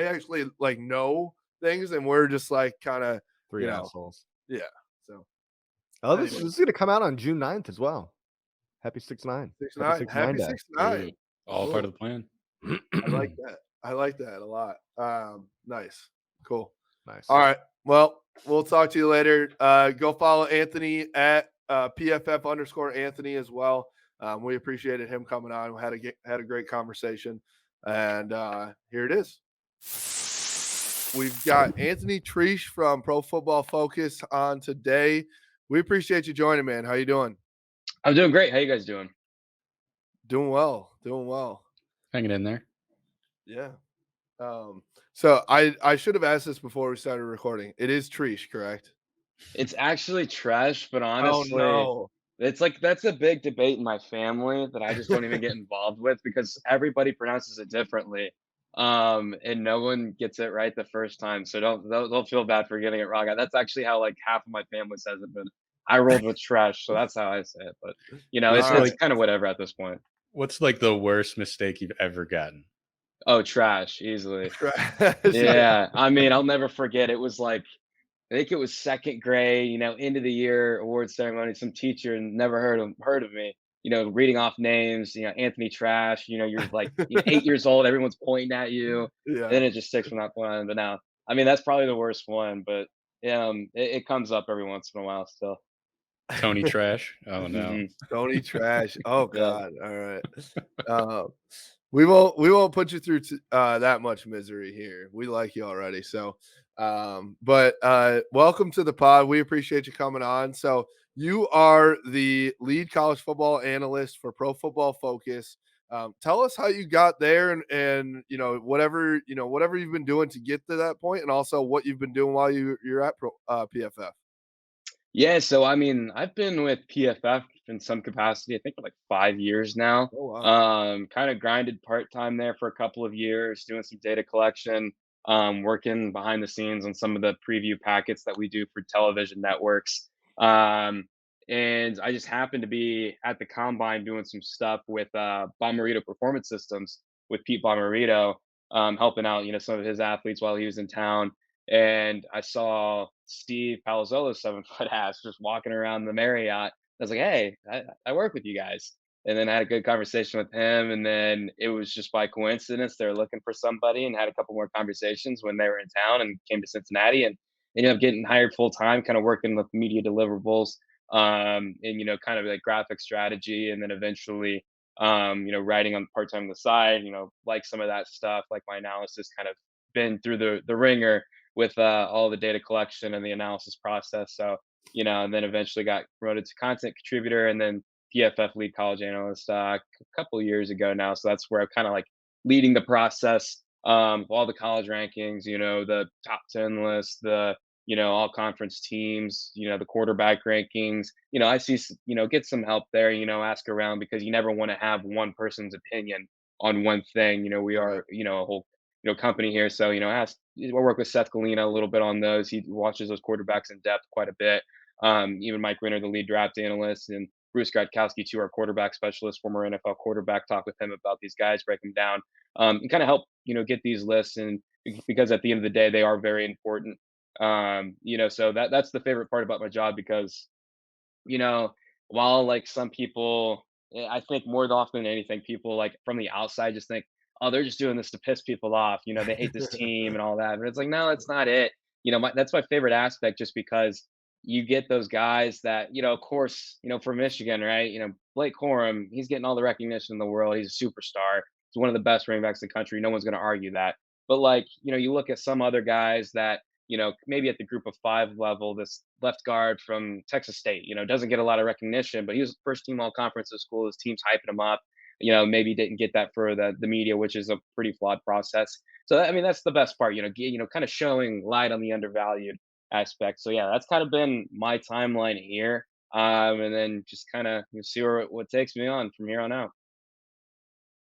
Speaker 1: actually like know things, and we're just like kind of
Speaker 2: Three
Speaker 1: you know,
Speaker 2: assholes.
Speaker 1: yeah. So
Speaker 2: Oh, this
Speaker 1: anyway.
Speaker 2: is going to come out on June 9th as well. Happy 6-9.
Speaker 1: 6-9. Happy
Speaker 2: Day.
Speaker 1: 6-9.
Speaker 3: Dude, all part of the plan.
Speaker 1: I like that. I like that a lot. Nice. Cool.
Speaker 2: Nice.
Speaker 1: All right. Well, we'll talk to you later. Go follow Anthony at PFF_Anthony as well. We appreciated him coming on. We had a great conversation, and here it is. We've got Anthony Treash from Pro Football Focus on today. We appreciate you joining, man. How you doing?
Speaker 4: I'm doing great. How you guys doing?
Speaker 1: Doing well. Doing well.
Speaker 3: Hanging in there.
Speaker 1: Yeah. So I should have asked this before we started recording. It is Treash, correct?
Speaker 4: It's actually trash, but honestly,
Speaker 1: Oh
Speaker 4: it's like that's a big debate in my family that I just don't even get involved with because everybody pronounces it differently. And no one gets it right the first time. So don't feel bad for getting it wrong. That's actually how like half of my family says it, but I rolled with trash, so that's how I say it. But you know,
Speaker 3: What's
Speaker 4: it's
Speaker 3: like-
Speaker 4: kind of whatever at this point.
Speaker 3: What's like the worst mistake you've ever gotten?
Speaker 4: Oh, trash, easily.
Speaker 1: no.
Speaker 4: Yeah. I mean, I'll never forget. It was like I think it was second grade, end of the year award ceremony. Some teacher never heard of me, reading off names, Anthony Treash, you're like 8 years old, everyone's pointing at you.
Speaker 1: Yeah.
Speaker 4: And then it just sticks from that point on. But now, I mean, that's probably the worst one, but it comes up every once in a while still.
Speaker 3: Tony Trash? Oh no.
Speaker 4: Mhm.
Speaker 1: Tony Trash. Oh
Speaker 4: Yeah.
Speaker 1: God. All right. We won't put you through that much misery here. We like you already. So but welcome to the pod. We appreciate you coming on. So you are the lead college football analyst for Pro Football Focus. Tell us how you got there and whatever you've been doing to get to that point, and also what you've been doing while you're at PFF.
Speaker 4: Yeah, so I mean, I've been with PFF in some capacity, I think for like 5 years now.
Speaker 1: Oh wow.
Speaker 4: Kind of grinded part-time there for a couple of years, doing some data collection, working behind the scenes on some of the preview packets that we do for television networks. And I just happened to be at the combine doing some stuff with Bomarito Performance Systems with Pete Bomarito, helping out, some of his athletes while he was in town. And I saw Steve Palazzolo's 7-foot ass just walking around the Marriott. I was like, hey, I work with you guys. And then I had a good conversation with him. And then it was just by coincidence, they were looking for somebody and had a couple more conversations when they were in town and came to Cincinnati and ended up getting hired full time, kind of working with media deliverables, and, kind of like graphic strategy. And then eventually, writing on part time on the side, like some of that stuff, like my analysis kind of been through the ringer with all the data collection and the analysis process. So, and then eventually got promoted to content contributor and then PFF lead college analyst a couple of years ago now. So that's where I'm kind of like leading the process, all the college rankings, the top 10 list, the, all conference teams, the quarterback rankings, I see, get some help there, ask around because you never want to have one person's opinion on one thing. We are, a whole company here. So, I work with Seth Galina a little bit on those. He watches those quarterbacks in depth quite a bit. Even Mike Renner, the lead draft analyst, and Bruce Gradkowski, too, our quarterback specialist, former NFL quarterback, talk with him about these guys, break them down, and kind of help, get these lists. And because at the end of the day, they are very important. So that's the favorite part about my job because, you know, while like some people, I think more often than anything, people like from the outside just think, oh, they're just doing this to piss people off. They hate this team and all that. But it's like, no, it's not it. That's my favorite aspect just because you get those guys that, of course, for Michigan, right? Blake Corum, he's getting all the recognition in the world. He's a superstar. He's one of the best running backs in the country. No one's going to argue that. But like, you look at some other guys that, maybe at the group of five level, this left guard from Texas State, doesn't get a lot of recognition, but he was first team all conference at school. His team's hyping him up. Maybe didn't get that for the media, which is a pretty flawed process. So, I mean, that's the best part, kind of showing light on the undervalued aspect. So, yeah, that's kind of been my timeline here. And then just kind of see what takes me on from here on out.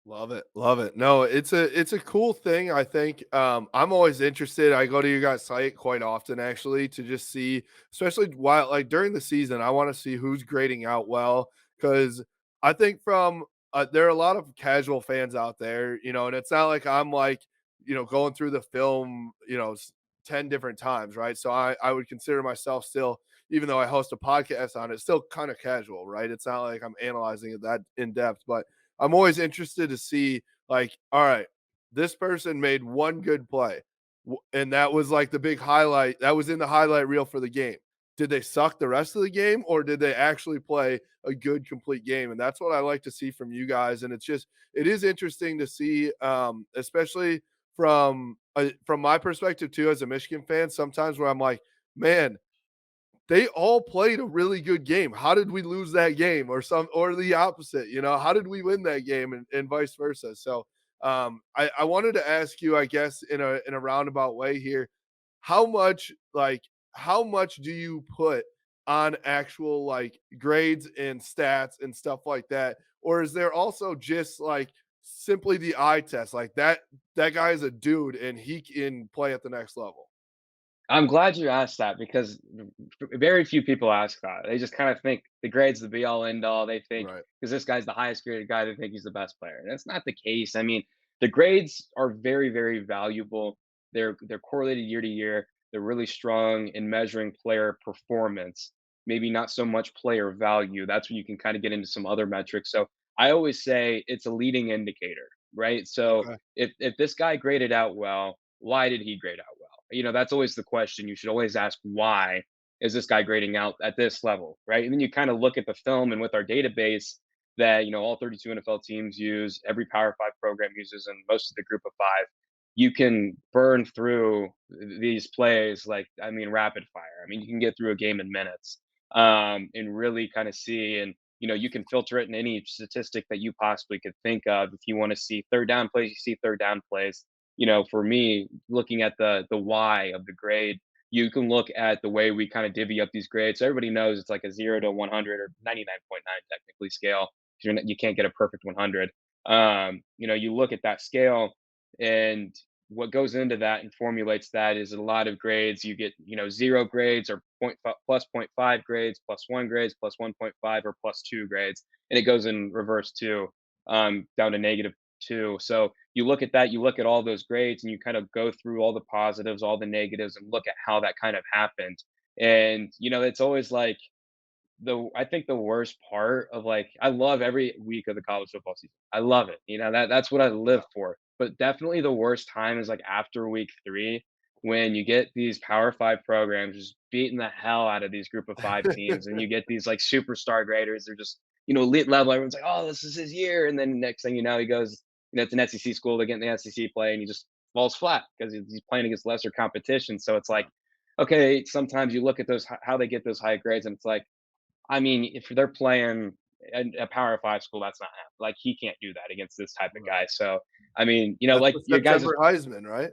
Speaker 1: Love it. Love it. No, it's a cool thing. I think I'm always interested. I go to your guys' site quite often actually to just see, especially while like during the season, I want to see who's grading out well because I think from there are a lot of casual fans out there, and it's not like I'm like, going through the film, 10 different times, right? So I would consider myself still, even though I host a podcast on it, still kind of casual, right? It's not like I'm analyzing it that in depth, but I'm always interested to see, like, all right, this person made one good play, and that was like the big highlight. That was in the highlight reel for the game. Did they suck the rest of the game, or did they actually play a good, complete game? And that's what I like to see from you guys. And it is interesting to see, especially from my perspective too, as a Michigan fan. Sometimes where I'm like, man, they all played a really good game. How did we lose that game or the opposite, how did we win that game and vice versa? So I wanted to ask you, I guess, in a roundabout way here, how much how much do you put on actual like grades and stats and stuff like that? Or is there also just like simply the eye test, like that guy is a dude and he can play at the next level?
Speaker 4: I'm glad you asked that because very few people ask that. They just kind of think the grade's the be all end all. They think
Speaker 1: Right.
Speaker 4: because this guy's the highest graded guy, they think he's the best player. And that's not the case. I mean, the grades are very, very valuable. They're correlated year to year. They're really strong in measuring player performance. Maybe not so much player value. That's when you can kind of get into some other metrics. So I always say it's a leading indicator, right? So
Speaker 1: Okay.
Speaker 4: if this guy graded out well, why did he grade out well? That's always the question. You should always ask, why is this guy grading out at this level, right? And then you kind of look at the film, and with our database that all 32 NFL teams use, every Power Five program uses, and most of the Group of Five, you can burn through these plays like, I mean, rapid fire. I mean, you can get through a game in minutes, and really kind of see. And you can filter it in any statistic that you possibly could think of. If you want to see third down plays, you see third down plays. For me, looking at the why of the grade, you can look at the way we kind of divvy up these grades. So everybody knows it's like a 0 to 100 or 99.9 technically scale. You can't get a perfect 100. You look at that scale, and what goes into that and formulates that is a lot of grades. You get, 0 grades or plus 0.5 grades, plus 1 grades, plus 1.5 or plus 2 grades. And it goes in reverse too, down to -2. So you look at that, you look at all those grades, and you kind of go through all the positives, all the negatives, and look at how that kind of happened. And it's always like I think the worst part of like I love every week of the college football season. I love it. That's what I live for. But definitely the worst time is like after week 3 when you get these Power 5 programs just beating the hell out of these Group of 5 teams, and you get these like superstar graders. They're just elite level. Everyone's like, oh, this is his year. And then next thing you know, he goes, it's an SEC school. They get in the SEC play, and he just falls flat because he's playing against lesser competition. So it's like, okay, sometimes you look at those how they get those high grades, and it's like, I mean, if they're playing a Power 5 school, that's not happening. Like, he can't do that against this type of guy.
Speaker 1: Right.
Speaker 4: So, I mean,
Speaker 1: That's
Speaker 4: like
Speaker 1: the
Speaker 4: your guys'
Speaker 1: September Heisman, right?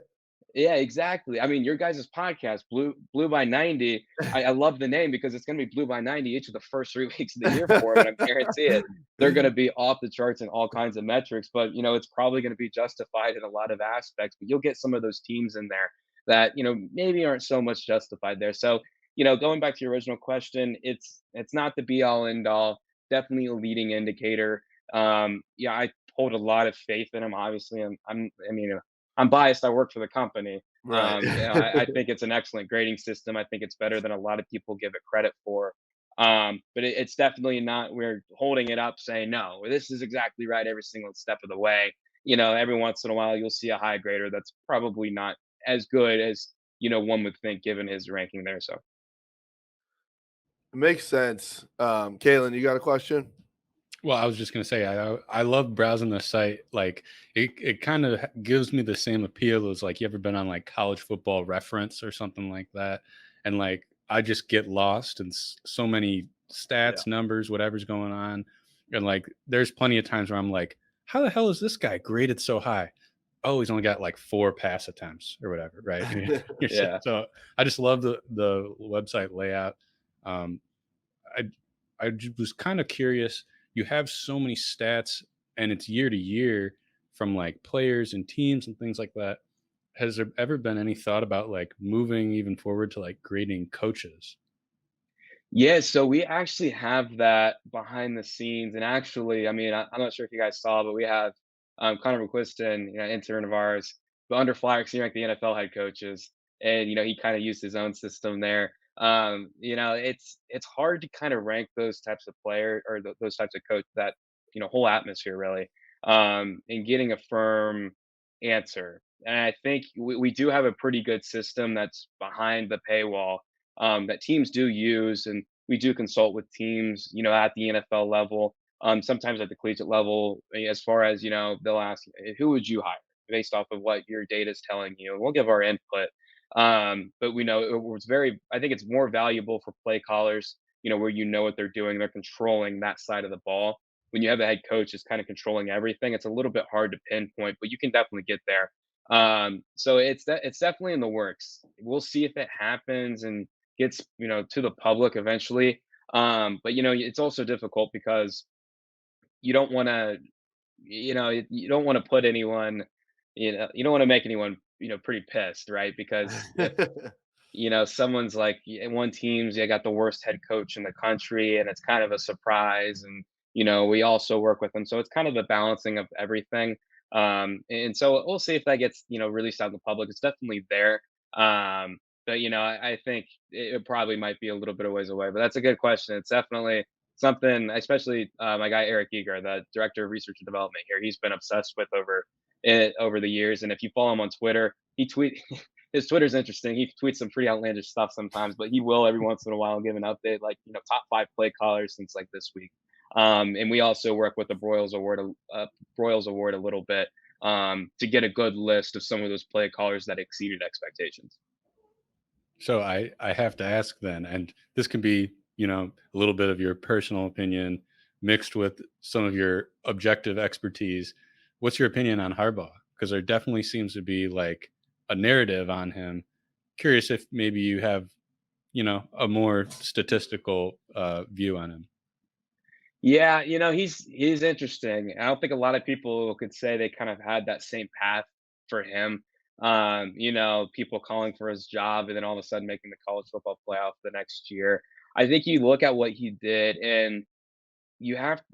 Speaker 4: yeah, exactly. I mean, your guys' podcast, Blue by 90. I love the name because it's going to be Blue by 90 each of the first 3 weeks of the year for them. And I guarantee it, they're going to be off the charts in all kinds of metrics. But it's probably going to be justified in a lot of aspects. But you'll get some of those teams in there that maybe aren't so much justified there. So going back to your original question, it's not the be all end all. Definitely a leading indicator. Yeah, I hold a lot of faith in him. Obviously, I mean, I'm biased. I work for the company.
Speaker 1: Right.
Speaker 4: I think it's an excellent grading system. I think it's better than a lot of people give it credit for. But it's definitely not. We're holding it up, saying no, this is exactly right every single step of the way. Every once in a while you'll see a high grader that's probably not as good as one would think given his ranking there. So
Speaker 1: It makes sense. Kaylin, you got a question?
Speaker 3: Well, I was just gonna say I love browsing the site. Like it kind of gives me the same appeal as like you ever been on like College Football Reference or something like that, and like I just get lost in so many
Speaker 1: Yeah.
Speaker 3: stats, numbers, whatever's going on, and like there's plenty of times where I'm like, how the hell is this guy graded so high? Oh, he's only got like 4 pass attempts or whatever, right?
Speaker 4: yeah.
Speaker 3: So I just love the website layout. Um, I was kind of curious. You have so many stats, and it's year to year from like players and teams and things like that. Has there ever been any thought about like moving even forward to like grading coaches?
Speaker 4: Yeah, so we actually have that behind the scenes, and actually, I mean, I'm not sure if you guys saw, but we have Connor McQuiston, intern of ours, but under Flyers, he ranked the NFL head coaches, and he kind of used his own system there. It's hard to kind of rank those types of player or those types of coach that whole atmosphere really, and getting a firm answer. And I think we do have a pretty good system that's behind the paywall that teams do use, and we do consult with teams, at the NFL level, sometimes at the collegiate level, as far as they'll ask, who would you hire based off of what your data is telling you. We'll give our input, but we know it's very. I think it's more valuable for play callers, where what they're doing, they're controlling that side of the ball. When you have a head coach that's kind of controlling everything, it's a little bit hard to pinpoint, but you can definitely get there. So it's definitely in the works. We'll see if it happens and gets to the public eventually. But it's also difficult because you don't want to you don't want to put anyone you don't want to make anyone pretty pissed, right? Because if someone's like one team's got the worst head coach in the country and it's kind of a surprise, and we also work with them, so it's kind of a balancing of everything. And so we'll see if that gets released out in the public. It's definitely there. But I think it probably might be a little bit of ways away, but that's a good question. It's definitely something, especially my guy Eric Eager, the director of research and development here, he's been obsessed with over it over the years. And if you follow him on Twitter, he tweet his Twitter's interesting. He tweets some pretty outlandish stuff sometimes, but he will every once in a while give an update, like top 5 play callers since like this week. And we also work with the Broyles Award a little bit, to get a good list of some of those play callers that exceeded expectations.
Speaker 3: So I have to ask then, and this can be a little bit of your personal opinion mixed with some of your objective expertise. What's your opinion on Harbaugh? Because there definitely seems to be like a narrative on him. Curious if maybe you have a more statistical view on him.
Speaker 4: Yeah, he's interesting. I don't think a lot of people could say they kind of had that same path for him. People calling for his job and then all of a sudden making the college football playoff the next year. I think you look at what he did, and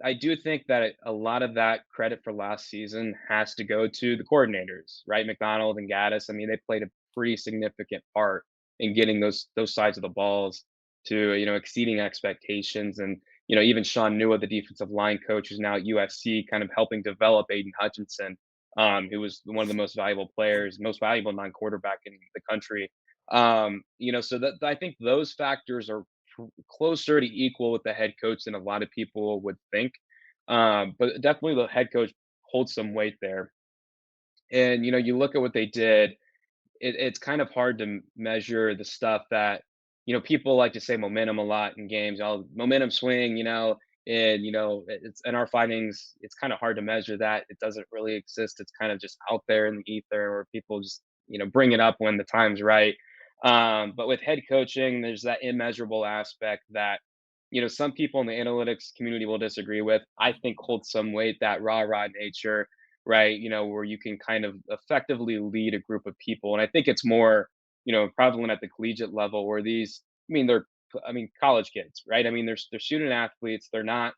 Speaker 4: I do think that a lot of that credit for last season has to go to the coordinators, right? McDonald and Gaddis. I mean, they played a pretty significant part in getting those sides of the balls to exceeding expectations. And even Sean Nua, the defensive line coach, who's now at USC, kind of helping develop Aiden Hutchinson, who was one of the most valuable players, most valuable non-quarterback in the country. So that I think those factors are closer to equal with the head coach than a lot of people would think. But definitely the head coach holds some weight there. And you look at what they did. It's kind of hard to measure the stuff that people like to say momentum a lot in games. All momentum swing, and it's in our findings. It's kind of hard to measure that. It doesn't really exist. It's kind of just out there in the ether, where people just bring it up when the time's right. But with head coaching, there's that immeasurable aspect that some people in the analytics community will disagree with. I think holds some weight, that rah nature, right? Where you can kind of effectively lead a group of people. And I think it's more prevalent at the collegiate level, where these college kids, right? I mean, they're student athletes. They're not,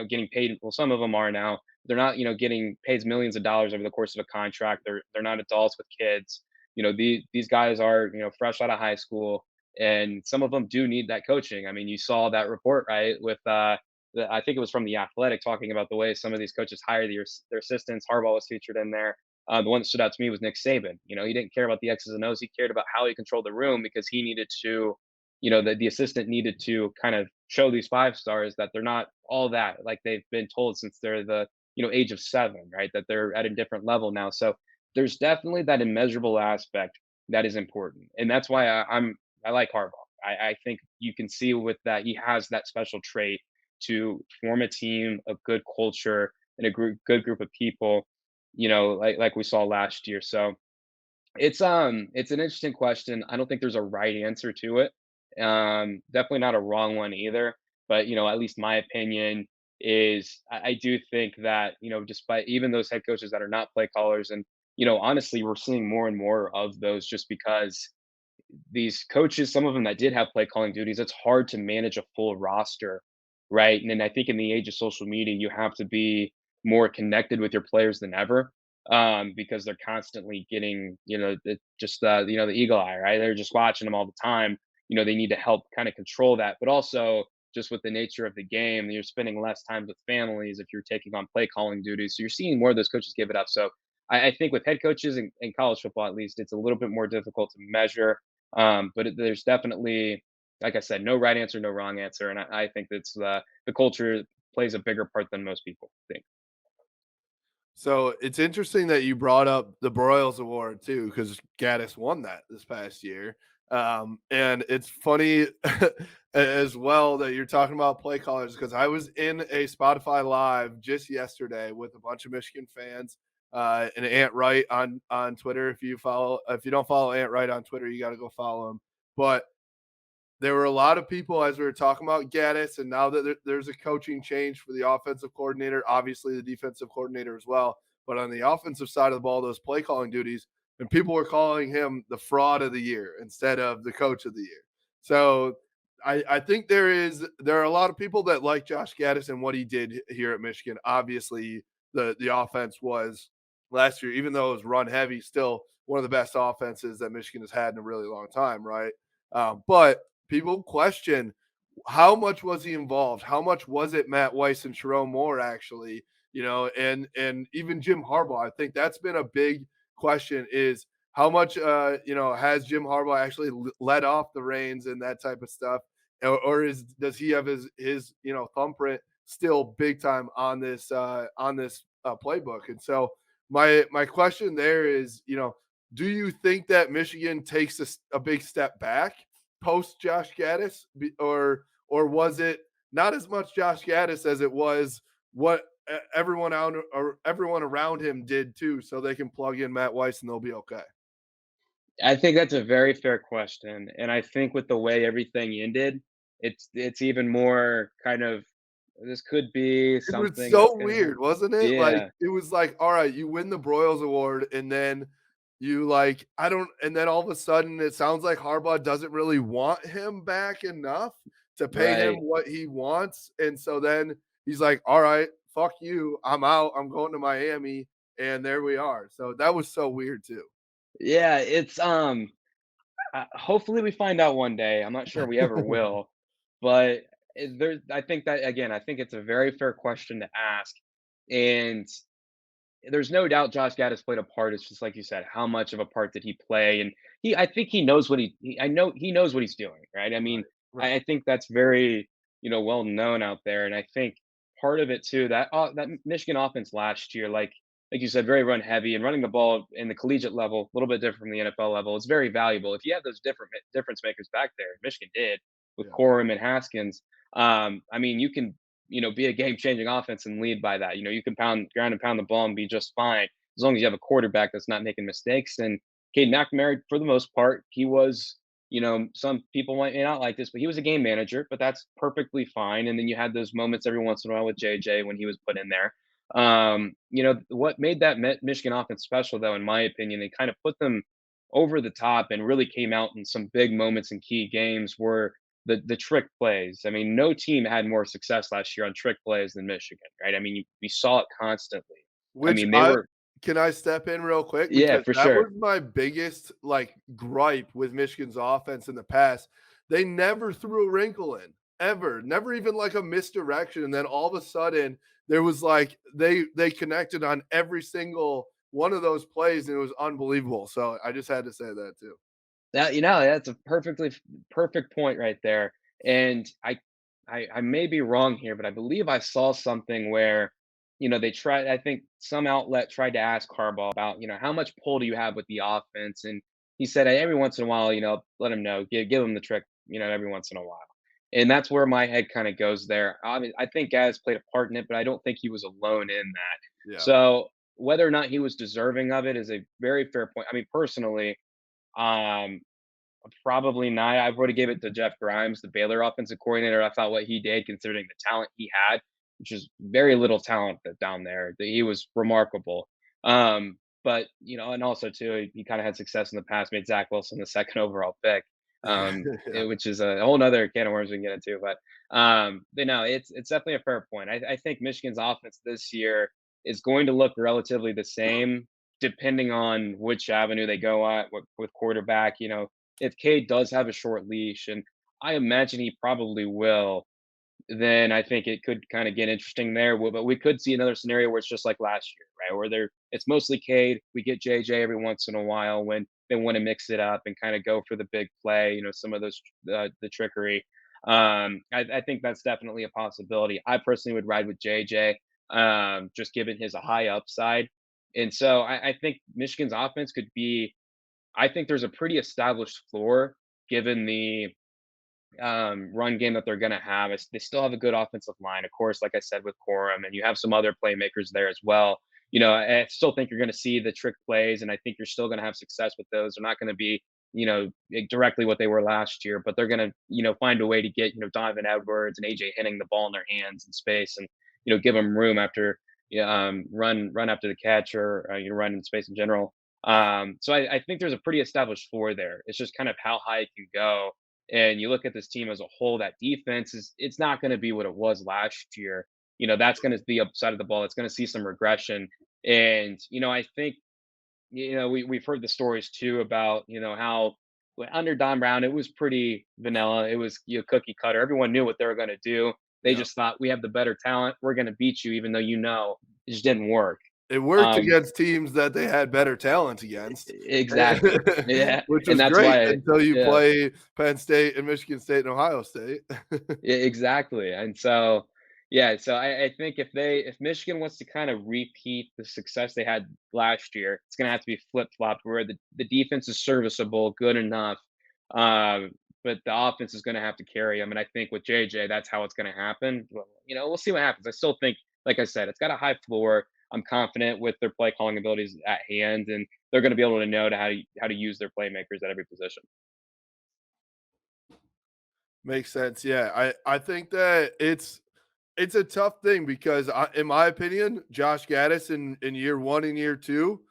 Speaker 4: getting paid. Well, some of them are now. They're not, getting paid millions of dollars over the course of a contract. They're not adults with kids. These guys are, fresh out of high school, and some of them do need that coaching. I mean, you saw that report, right, with I think it was from the Athletic, talking about the way some of these coaches hire their assistants. Harbaugh was featured in there. The one that stood out to me was Nick Saban. He didn't care about the X's and O's. He cared about how he controlled the room, because he needed to, the assistant needed to kind of show these five stars that they're not all that, like they've been told since they're the, age of 7, right? That they're at a different level now. So there's definitely that immeasurable aspect that is important. And that's why I like Harbaugh. I think you can see with that he has that special trait to form a team, a good culture, and a good group of people, like we saw last year. So it's an interesting question. I don't think there's a right answer to it. Definitely not a wrong one either. But at least my opinion is I do think that, despite even those head coaches that are not play callers, and honestly, we're seeing more and more of those, just because these coaches, some of them that did have play calling duties, it's hard to manage a full roster, right? And then I think in the age of social media, you have to be more connected with your players than ever, because they're constantly getting, the eagle eye, right? They're just watching them all the time. They need to help kind of control that, but also just with the nature of the game, you're spending less time with families if you're taking on play calling duties. So you're seeing more of those coaches give it up. So I think with head coaches in college football, at least, it's a little bit more difficult to measure, but there's definitely, like I said, no right answer, no wrong answer, and I think that's the culture plays a bigger part than most people think.
Speaker 1: So it's interesting that you brought up the Broyles Award too, because Gaddis won that this past year. And it's funny as well that you're talking about play callers, because I was in a Spotify Live just yesterday with a bunch of Michigan fans, and Ant Wright on Twitter. If you don't follow Ant Wright on Twitter, you got to go follow him. But there were a lot of people, as we were talking about Gaddis, and now that there's a coaching change for the offensive coordinator, obviously the defensive coordinator as well. But on the offensive side of the ball, those play calling duties, and people were calling him the fraud of the year instead of the coach of the year. So I think there are a lot of people that like Josh Gaddis and what he did here at Michigan. Obviously, the offense was last year, even though it was run heavy, still one of the best offenses that Michigan has had in a really long time, right? But people question how much was he involved? How much was it Matt Weiss and Sharon Moore actually? And even Jim Harbaugh. I think that's been a big question: is how much has Jim Harbaugh actually let off the reins and that type of stuff, or does he have his thumbprint still big time on this playbook? And so my question there is, do you think that Michigan takes a big step back post Josh Gaddis, or was it not as much Josh Gaddis as it was what everyone around him did too, so they can plug in Matt Weiss and they'll be okay?
Speaker 4: I think that's a very fair question, and I think with the way everything ended, it's even more kind of, this could be
Speaker 1: It was
Speaker 4: something that's
Speaker 1: so
Speaker 4: gonna happen.
Speaker 1: weird, wasn't it? Like,
Speaker 4: Yeah,
Speaker 1: it was like, all right, you win the Broyles Award, and then and then all of a sudden it sounds like Harbaugh doesn't really want him back enough to pay him
Speaker 4: right.
Speaker 1: what he wants. And so then he's like, all right, fuck you. I'm out. I'm going to Miami. And there we are. So that was so weird too.
Speaker 4: Yeah, it's hopefully we find out one day. I'm not sure we ever will, but I think that, again, I think it's a very fair question to ask, and there's no doubt Josh Gaddis played a part. It's just like you said, how much of a part did he play? And I think he knows I know he knows what he's doing, right? I mean,
Speaker 1: Right. Right.
Speaker 4: I think that's very, well known out there. And I think part of it too, that Michigan offense last year, like you said, very run heavy, and running the ball in the collegiate level, a little bit different from the NFL level. It's very valuable. If you have those difference makers back there, Michigan did with
Speaker 1: Yeah.
Speaker 4: Corum and Haskins. I mean, you can, be a game changing offense and lead by that. You can ground and pound the ball and be just fine as long as you have a quarterback that's not making mistakes. And Cade McNamara, for the most part, he was, some people may not like this, but he was a game manager, but that's perfectly fine. And then you had those moments every once in a while with JJ when he was put in there. What made that Michigan offense special, though, in my opinion, they kind of put them over the top and really came out in some big moments in key games, were the trick plays. I mean, no team had more success last year on trick plays than Michigan, right? I mean, we saw it constantly. I
Speaker 1: Which
Speaker 4: mean, they
Speaker 1: I
Speaker 4: were
Speaker 1: can I step in real quick?
Speaker 4: yeah,
Speaker 1: Because
Speaker 4: for
Speaker 1: that was
Speaker 4: sure.
Speaker 1: my biggest, like, gripe with Michigan's offense in the past. They never threw a wrinkle in, ever. Never even, like, a misdirection, and then all of a sudden, there was, like they connected on every single one of those plays, and it was unbelievable. So, I just had to say that too.
Speaker 4: That that's a perfect point right there. And I may be wrong here, but I believe I saw something where, they tried. I think some outlet tried to ask Harbaugh about, how much pull do you have with the offense, and he said, "Hey, every once in a while, let him know, give him the trick, every once in a while." And that's where my head kind of goes there. I think Gaz played a part in it, but I don't think he was alone in that.
Speaker 1: Yeah.
Speaker 4: So whether or not he was deserving of it is a very fair point. I mean, personally, um, probably not. I would have gave it to Jeff Grimes, the Baylor offensive coordinator. I thought what he did, considering the talent he had, which is very little talent down there, that he was remarkable. But and also too, he kind of had success in the past. Made Zach Wilson the second overall pick,
Speaker 1: Yeah.
Speaker 4: which is a whole nother can of worms we can get into. But no, it's definitely a fair point. I think Michigan's offense this year is going to look relatively the same, depending on which avenue they go at with quarterback. If Cade does have a short leash, and I imagine he probably will, then I think it could kind of get interesting there. But we could see another scenario where it's just like last year, right? Where it's mostly Cade. We get JJ every once in a while when they want to mix it up and kind of go for the big play. Some of those the trickery. I think that's definitely a possibility. I personally would ride with JJ, just given his high upside. And so I think Michigan's offense could be. I think there's a pretty established floor given the run game that they're going to have. They still have a good offensive line, of course, like I said, with Corum, and you have some other playmakers there as well. I still think you're going to see the trick plays, and I think you're still going to have success with those. They're not going to be, directly what they were last year, but they're going to, find a way to get, Donovan Edwards and AJ hitting the ball in their hands in space, and give them room after, run after the catch, or run in space in general. So I think there's a pretty established floor there. It's just kind of how high it can go. And you look at this team as a whole, that defense it's not going to be what it was last year. That's going to be upside of the ball. It's going to see some regression. And, I think, we've heard the stories too about, how under Don Brown, it was pretty vanilla. It was, cookie cutter. Everyone knew what they were going to do. They
Speaker 1: Yeah.
Speaker 4: just thought, we have the better talent. We're going to beat you, even though, it just didn't work.
Speaker 1: It worked
Speaker 4: Um,
Speaker 1: against teams that they had better talent against,
Speaker 4: exactly. Yeah.
Speaker 1: which
Speaker 4: And
Speaker 1: was
Speaker 4: that's
Speaker 1: great
Speaker 4: why,
Speaker 1: until you
Speaker 4: yeah.
Speaker 1: play Penn State and Michigan State and Ohio State.
Speaker 4: Yeah, exactly. And so, yeah, so I think if Michigan wants to kind of repeat the success they had last year, it's gonna have to be flip flopped where the defense is serviceable, good enough, um, but the offense is gonna have to carry them. And I think with JJ, that's how it's gonna happen. Well, we'll see what happens. I still think, like I said, it's got a high floor. I'm confident with their play calling abilities at hand, and they're going to be able to know how to use their playmakers at every position.
Speaker 1: Makes sense. Yeah. I think that it's a tough thing because in my opinion, Josh Gaddis in year 1 and year 2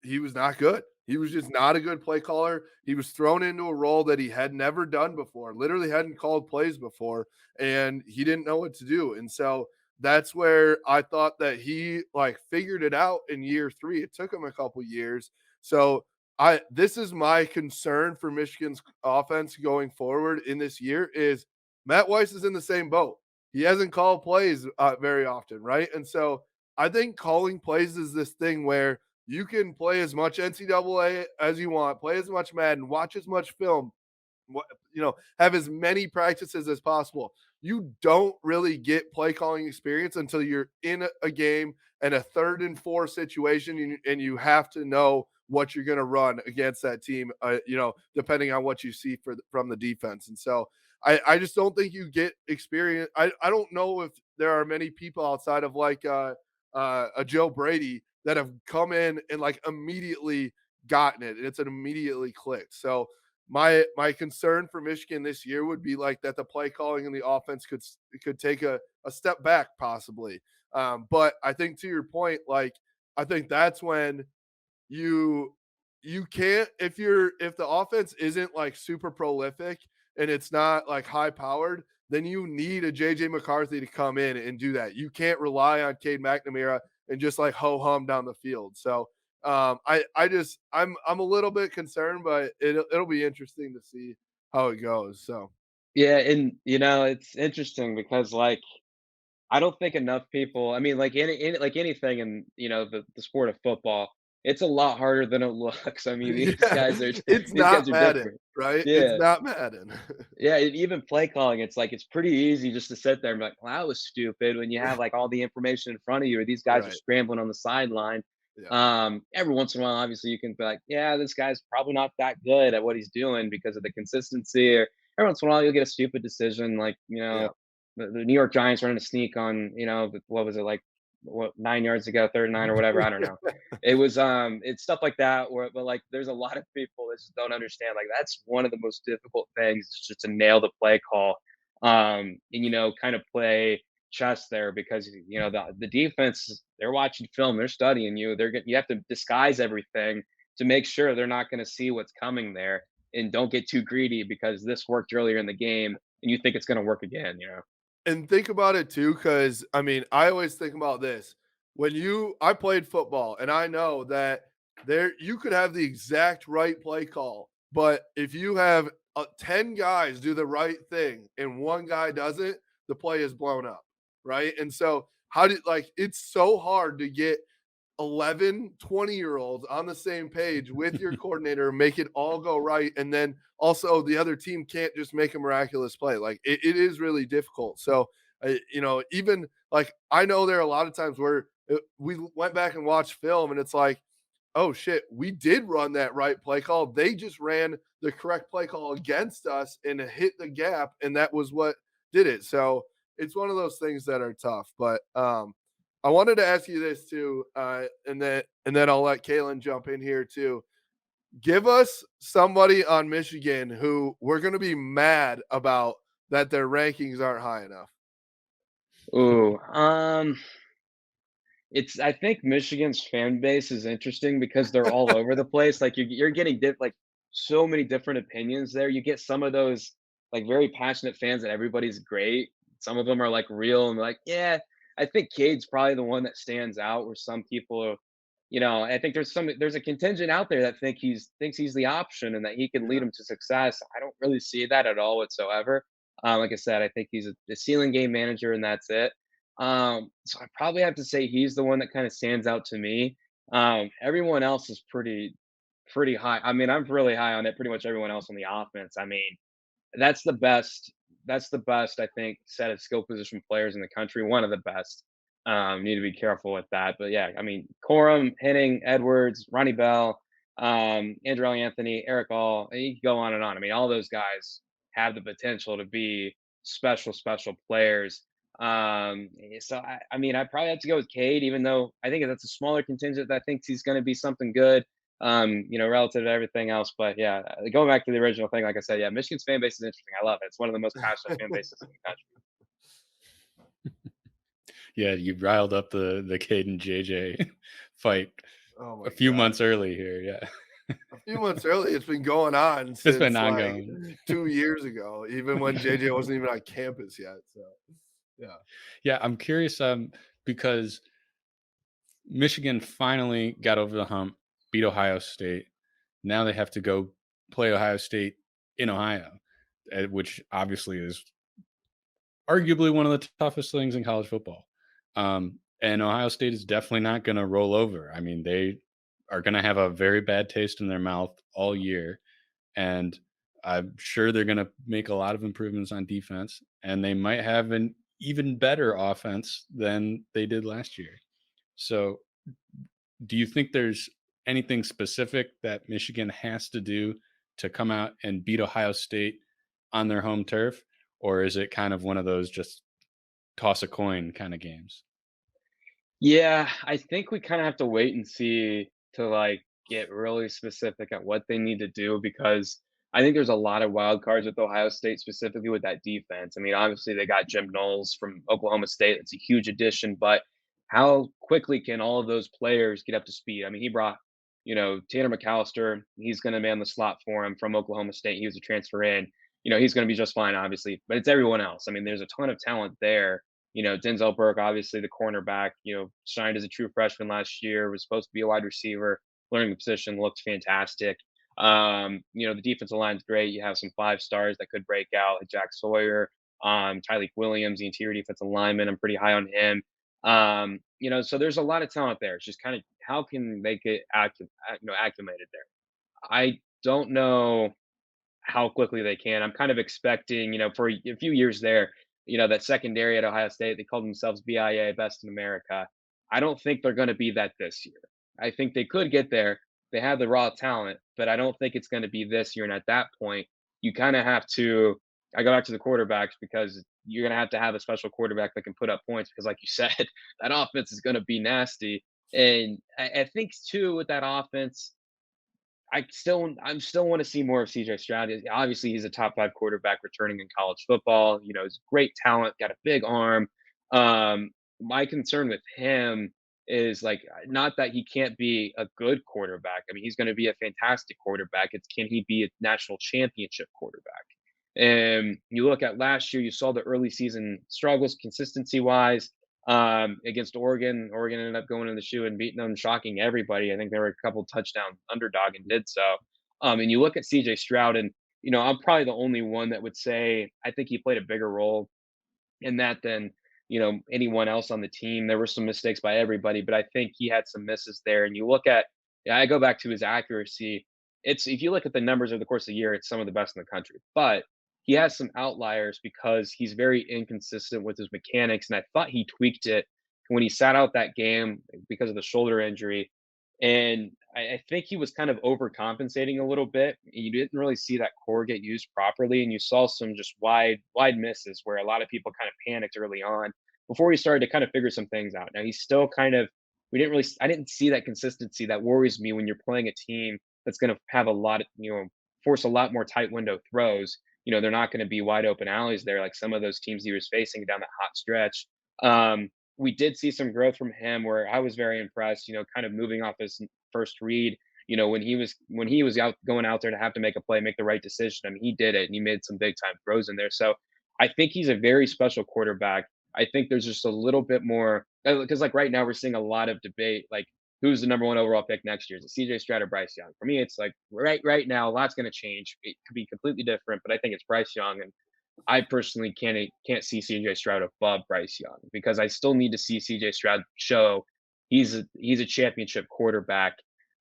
Speaker 1: he was not good. He was just not a good play caller. He was thrown into a role that he had never done before, literally hadn't called plays before, and he didn't know what to do. And so that's where I thought that he like figured it out in year 3. It took him a couple years. So this is my concern for Michigan's offense going forward in this year is Matt Weiss is in the same boat. He hasn't called plays very often, right? And so I think calling plays is this thing where you can play as much NCAA as you want, play as much Madden, watch as much film, have as many practices as possible. You don't really get play calling experience until you're in a game and a 3rd and 4 situation, and you have to know what you're going to run against that team, depending on what you see from the defense. And so I just don't think you get experience. I don't know if there are many people outside of like a Joe Brady that have come in and like immediately gotten it, and it's an immediately clicked. So my concern for Michigan this year would be like that the play calling and the offense could take a step back possibly. But I think to your point, like I think that's when you can't if the offense isn't like super prolific, and it's not like high powered, then you need a JJ McCarthy to come in and do that. You can't rely on Cade McNamara and just like ho hum down the field. So I'm a little bit concerned, but it'll be interesting to see how it goes. So
Speaker 4: Yeah, and it's interesting because like I don't think enough people. I mean, like any like anything in the sport of football, it's a lot harder than it looks. I mean, these
Speaker 1: yeah,
Speaker 4: guys are
Speaker 1: it's
Speaker 4: these guys
Speaker 1: not
Speaker 4: are
Speaker 1: Madden,
Speaker 4: different.
Speaker 1: right? It's
Speaker 4: Yeah,
Speaker 1: not Madden.
Speaker 4: yeah. Even play calling, it's like it's pretty easy just to sit there and be like, "Well, that was stupid." When you have like all the information in front of you, or these guys are
Speaker 1: Right.
Speaker 4: scrambling on the sideline.
Speaker 1: Yeah.
Speaker 4: Every once in a while, obviously, you can be like, "Yeah, this guy's probably not that good at what he's doing because of the consistency." Or every once in a while, you'll get a stupid decision, like
Speaker 1: Yeah.
Speaker 4: the New York Giants running a sneak on, what was it like, what 9 yards ago, third and 9 or whatever. I don't know. It was it's stuff like that where, but like there's a lot of people that just don't understand. Like that's one of the most difficult things is just to nail the play call, and kind of play chess there because the defense, they're watching film, they're studying you, you have to disguise everything to make sure they're not going to see what's coming there, and don't get too greedy because this worked earlier in the game and you think it's going to work again.
Speaker 1: And think about it too, because I mean, I always think about this. I played football and I know that you could have the exact right play call, but if you have 10 guys do the right thing and one guy doesn't, the play is blown up. Right. And so it's so hard to get 11, 20-year-olds on the same page with your coordinator, make it all go right. And then also the other team can't just make a miraculous play. Like it is really difficult. So, even like I know there are a lot of times where we went back and watched film and it's like, oh shit, we did run that right play call. They just ran the correct play call against us and hit the gap. And that was what did it. So it's one of those things that are tough. But I wanted to ask you this too, and then I'll let Kalen jump in here too. Give us somebody on Michigan who we're going to be mad about that their rankings aren't high enough.
Speaker 4: Ooh, I think Michigan's fan base is interesting because they're all over the place. Like you're getting like so many different opinions there. You get some of those like very passionate fans that everybody's great. Some of them are like real and like, yeah, I think Cade's probably the one that stands out where some people are, I think there's a contingent out there that thinks he's the option and that he can lead
Speaker 1: Yeah.
Speaker 4: them to success. I don't really see that at all whatsoever. Like I said, I think he's a ceiling game manager and that's it. So I probably have to say he's the one that kind of stands out to me. Everyone else is pretty high. I mean, I'm really high on it. Pretty much everyone else on the offense. I mean, that's the best. That's the best, I think, set of skill position players in the country. One of the best. Need to be careful with that. But yeah, I mean, Corum, Henning, Edwards, Ronnie Bell, Andrew Anthony, Eric All. You can go on and on. I mean, all those guys have the potential to be special players. So I mean, I probably have to go with Cade, even though I think that's a smaller contingent that thinks he's going to be something good. Relative to everything else. But yeah, going back to the original thing, like I said, yeah, Michigan's fan base is interesting. I love it. It's one of the most passionate fan bases in the country.
Speaker 3: Yeah, you riled up the Cade and JJ fight
Speaker 1: Oh my
Speaker 3: a few
Speaker 1: God.
Speaker 3: months early here. Yeah.
Speaker 1: A few months early, it's been going on
Speaker 3: It's
Speaker 1: since
Speaker 3: been
Speaker 1: like
Speaker 3: ongoing.
Speaker 1: 2 years ago, even when JJ wasn't even on campus yet. So yeah.
Speaker 3: Yeah, I'm curious because Michigan finally got over the hump, beat Ohio State. Now they have to go play Ohio State in Ohio, which obviously is arguably one of the toughest things in college football. And Ohio State is definitely not going to roll over. I mean, they are going to have a very bad taste in their mouth all year. And I'm sure they're going to make a lot of improvements on defense. And they might have an even better offense than they did last year. So do you think there's anything specific that Michigan has to do to come out and beat Ohio State on their home turf? Or is it kind of one of those just toss a coin kind of games?
Speaker 4: Yeah, I think we kind of have to wait and see to like get really specific at what they need to do because I think there's a lot of wild cards with Ohio State, specifically with that defense. I mean, obviously they got Jim Knowles from Oklahoma State. That's a huge addition, but how quickly can all of those players get up to speed? I mean, he brought, Tanner McAllister. He's going to man the slot for him from Oklahoma State. He was a transfer in. he's going to be just fine, obviously. But it's everyone else. I mean, there's a ton of talent there. Denzel Burke, obviously the cornerback, shined as a true freshman last year, was supposed to be a wide receiver, learning the position, looked fantastic. The defensive line's great. You have some 5 stars that could break out, like Jack Sawyer, Tyleek Williams, the interior defensive lineman. I'm pretty high on him. So there's a lot of talent there. It's just kind of how can they get acclimated there. I don't know how quickly they can. I'm kind of expecting, for a few years there, that secondary at Ohio State, they called themselves BIA, best in America. I don't think they're going to be that this year. I think they could get there. They have the raw talent, but I don't think it's going to be this year. And at that point, you kind of have to. I go back to the quarterbacks because you're going to have a special quarterback that can put up points because, like you said, that offense is going to be nasty. And I think too with that offense, I still want to see more of CJ Stroud. Obviously, he's a top 5 quarterback returning in college football. He's great talent, got a big arm. My concern with him is like not that he can't be a good quarterback. I mean, he's going to be a fantastic quarterback. It's can he be a national championship quarterback? And you look at last year, you saw the early season struggles consistency wise against Oregon. Oregon ended up going in the shoe and beating them, shocking everybody. I think they were a couple touchdown underdog and did so. And you look at CJ Stroud, and I'm probably the only one that would say I think he played a bigger role in that than anyone else on the team. There were some mistakes by everybody, but I think he had some misses there. And you look at, I go back to his accuracy. It's if you look at the numbers over the course of the year, it's some of the best in the country. But he has some outliers because he's very inconsistent with his mechanics. And I thought he tweaked it when he sat out that game because of the shoulder injury. And I think he was kind of overcompensating a little bit. You didn't really see that core get used properly, and you saw some just wide misses where a lot of people kind of panicked early on before he started to kind of figure some things out. Now he's still kind of I didn't see that consistency that worries me when you're playing a team that's going to have a lot of force a lot more tight window throws. They're not going to be wide open alleys there like some of those teams he was facing down that hot stretch. We did see some growth from him where I was very impressed, kind of moving off his first read, when he was out going out there to have to make a play, make the right decision. I mean, he did it and he made some big time throws in there. So I think he's a very special quarterback. I think there's just a little bit more because like right now we're seeing a lot of debate, like who's the number 1 overall pick next year? Is it CJ Stroud or Bryce Young? For me, it's like right now, a lot's going to change. It could be completely different, but I think it's Bryce Young. And I personally can't see CJ Stroud above Bryce Young because I still need to see CJ Stroud show he's a championship quarterback.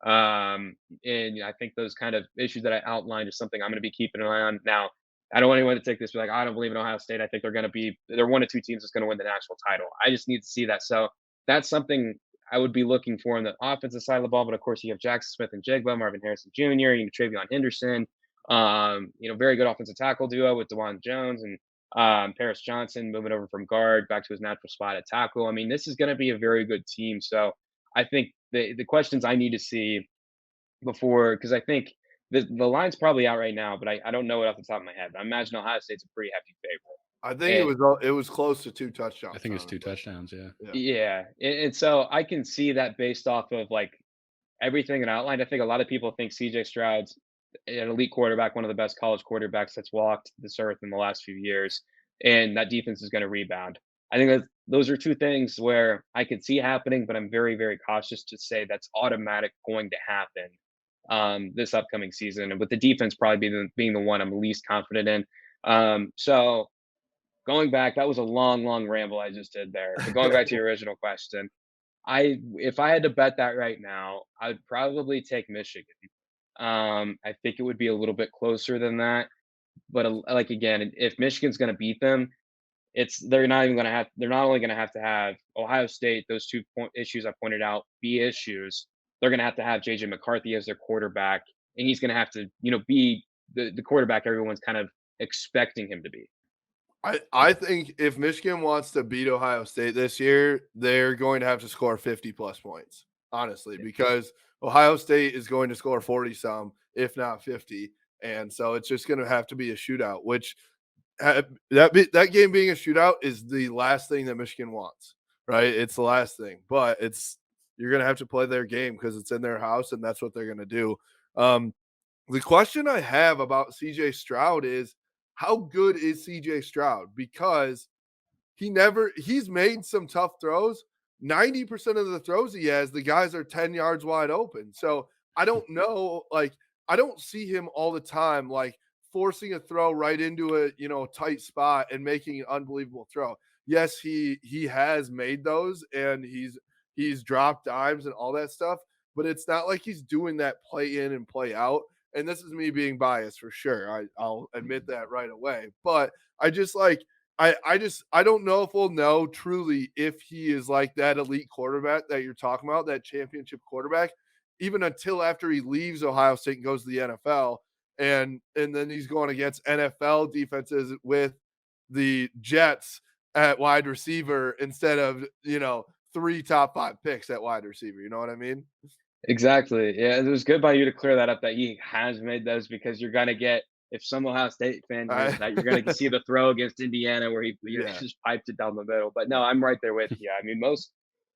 Speaker 4: And I think those kind of issues that I outlined is something I'm going to be keeping an eye on. Now, I don't want anyone to take this like I don't believe in Ohio State. I think they're 1 of 2 teams that's going to win the national title. I just need to see that. So that's something I would be looking for on the offensive side of the ball. But of course, you have Jackson Smith and Jigba, Marvin Harrison Jr., Travion Henderson. Very good offensive tackle duo with DeJuan Jones and Paris Johnson moving over from guard back to his natural spot at tackle. I mean, this is going to be a very good team. So I think the questions I need to see before, because I think the line's probably out right now, but I don't know it off the top of my head. But I imagine Ohio State's a pretty hefty favorite.
Speaker 1: I think it was close to 2 touchdowns.
Speaker 3: I think it's 2 touchdowns.
Speaker 4: Yeah. And so I can see that based off of like everything it outlined. I think a lot of people think CJ Stroud's an elite quarterback, one of the best college quarterbacks that's walked this earth in the last few years, and that defense is going to rebound. I think that those are 2 things where I could see happening, but I'm very, very cautious to say that's automatic going to happen this upcoming season. And with the defense probably being the one I'm least confident in. So going back, that was a long ramble I just did there. But going back to your original question, if I had to bet that right now, I'd probably take Michigan. I think it would be a little bit closer than that, but like again, if Michigan's going to beat them, they're not only going to have Ohio State, those 2 issues I pointed out, be issues. They're going to have JJ McCarthy as their quarterback, and he's going to have to be the quarterback everyone's kind of expecting him to be.
Speaker 1: I think if Michigan wants to beat Ohio State this year, they're going to have to score 50+ points, honestly, because Ohio State is going to score 40-some, if not 50. And so it's just going to have to be a shootout, which that game being a shootout is the last thing that Michigan wants, right? It's the last thing, but you're going to have to play their game because it's in their house and that's what they're going to do. The question I have about CJ Stroud is, how good is CJ Stroud? Because he's made some tough throws. 90% of the throws he has, the guys are 10 yards wide open. So I don't know, like, I don't see him all the time, like forcing a throw right into a, tight spot and making an unbelievable throw. Yes, he has made those and he's dropped dimes and all that stuff, but it's not like he's doing that play in and play out. And this is me being biased for sure. I'll admit that right away. But I just like I don't know if we'll know truly if he is like that elite quarterback that you're talking about, that championship quarterback, even until after he leaves Ohio State and goes to the NFL, and then he's going against NFL defenses with the Jets at wide receiver instead of 3 top 5 picks at wide receiver. You know what I mean?
Speaker 4: Exactly. Yeah, it was good by you to clear that up that he has made those because you're gonna get if some Ohio State fan hears that, you're gonna see the throw against Indiana where he
Speaker 1: Yeah.
Speaker 4: just piped it down the middle. But no, I'm right there with you. I mean,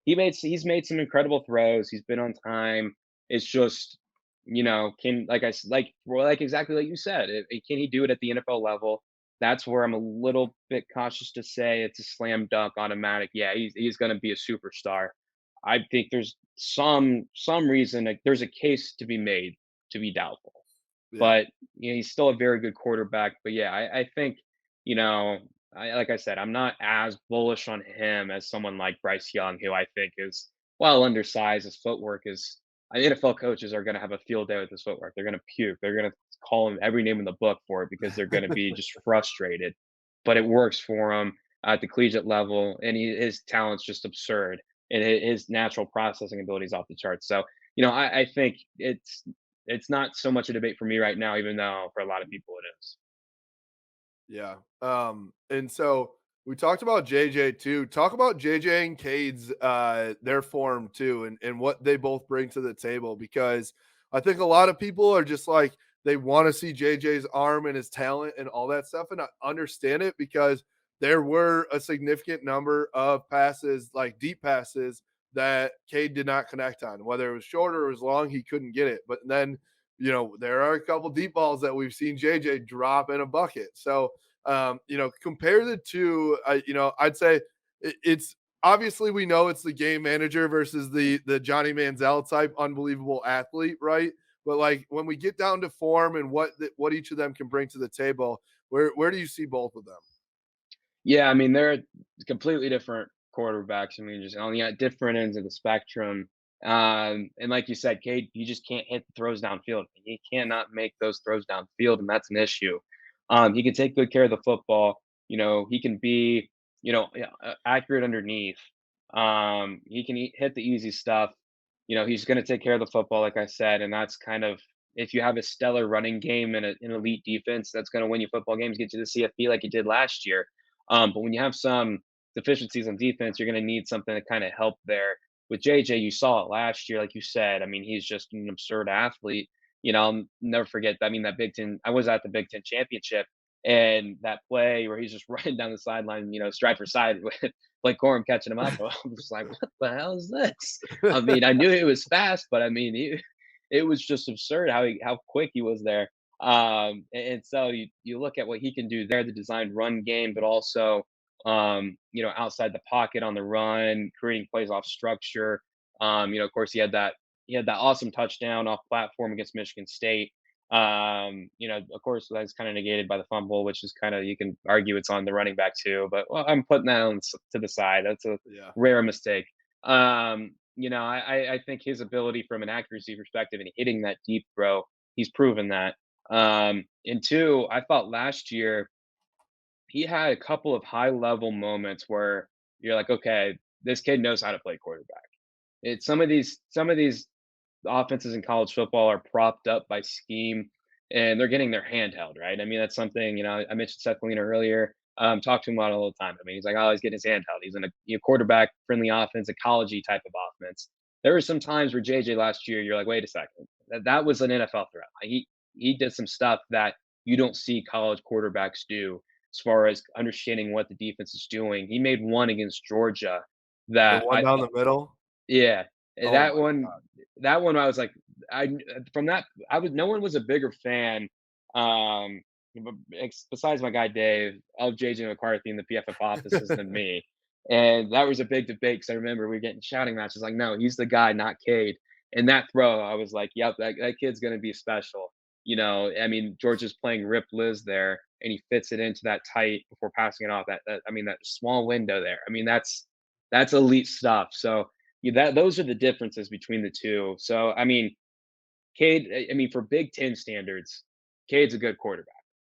Speaker 4: he's made some incredible throws. He's been on time. It's just can like exactly like you said, can he do it at the NFL level? That's where I'm a little bit cautious to say it's a slam dunk automatic. Yeah, he's gonna be a superstar. I think there's some reason like there's a case to be made to be doubtful.
Speaker 1: Yeah.
Speaker 4: But he's still a very good quarterback. But yeah, I think, like I said, I'm not as bullish on him as someone like Bryce Young, who I think is well undersized. His footwork is NFL coaches are gonna have a field day with his footwork. They're gonna puke. They're gonna call him every name in the book for it because they're gonna be just frustrated. But it works for him at the collegiate level, and his talent's just absurd, and his natural processing ability is off the charts. So, I think it's not so much a debate for me right now, even though for a lot of people it is.
Speaker 1: Yeah. And so we talked about JJ too. Talk about JJ and Cade's their form too and what they both bring to the table, because I think a lot of people are just like they want to see JJ's arm and his talent and all that stuff. And I understand it because there were a significant number of passes, like deep passes, that Cade did not connect on. Whether it was short or it was long, he couldn't get it. But then there are a couple deep balls that we've seen JJ drop in a bucket. So, compare the two. I'd say it's obviously we know it's the game manager versus the Johnny Manziel type unbelievable athlete, right? But like when we get down to form and what each of them can bring to the table, where do you see both of them?
Speaker 4: Yeah, I mean, they're completely different quarterbacks. I mean, just on the different ends of the spectrum. And like you said, Cade, you just can't hit the throws downfield. He cannot make those throws downfield, and that's an issue. He can take good care of the football. He can be, accurate underneath. He can hit the easy stuff. He's going to take care of the football, like I said, and that's kind of if you have a stellar running game and an elite defense, that's going to win you football games, get you the CFB like you did last year. But when you have some deficiencies on defense, you're going to need something to kind of help there. With JJ, you saw it last year, like you said. I mean, he's just an absurd athlete. I'll never forget. I mean, that Big Ten. I was at the Big Ten championship, and that play where he's just running down the sideline, stride for side with Blake Corum catching him up. I was just like, what the hell is this? I mean, I knew he was fast, but I mean, it was just absurd how quick he was there. And so you look at what he can do there, the designed run game, but also outside the pocket on the run, creating plays off structure. Of course he had that awesome touchdown off platform against Michigan State. Of course that's kind of negated by the fumble, which is kind of you can argue it's on the running back too, but well, I'm putting that to the side. That's a
Speaker 1: Yeah.
Speaker 4: rare mistake. I think his ability from an accuracy perspective and hitting that deep throw, he's proven that. And two, I thought last year he had a couple of high level moments where you're like, okay, this kid knows how to play quarterback. Some of these offenses in college football are propped up by scheme and they're getting their hand held, right? I mean, that's something, I mentioned Seth Galina earlier. Talk to him about it all the time. I mean, he's like, oh, he's getting his hand held. He's in a quarterback friendly offense, a collegey type of offense. There were some times where JJ last year, you're like, wait a second, that was an NFL threat. He did some stuff that you don't see college quarterbacks do as far as understanding what the defense is doing. He made one against Georgia
Speaker 1: The
Speaker 4: that
Speaker 1: one
Speaker 4: I
Speaker 1: down
Speaker 4: thought,
Speaker 1: the middle.
Speaker 4: yeah,
Speaker 1: Oh
Speaker 4: that
Speaker 1: my
Speaker 4: one,
Speaker 1: God.
Speaker 4: I was like, from that, no one was a bigger fan, besides my guy Dave, of JJ McCarthy in the PFF offices than me. And that was a big debate because I remember we were getting shouting matches like, no, he's the guy, not Cade. And that throw, I was like, yep, that kid's going to be special. I mean, George is playing Rip Liz there, and he fits it into that tight before passing it off. That small window there. I mean, that's elite stuff. So those are the differences between the two. So I mean, Cade, I mean, for Big Ten standards, Cade's a good quarterback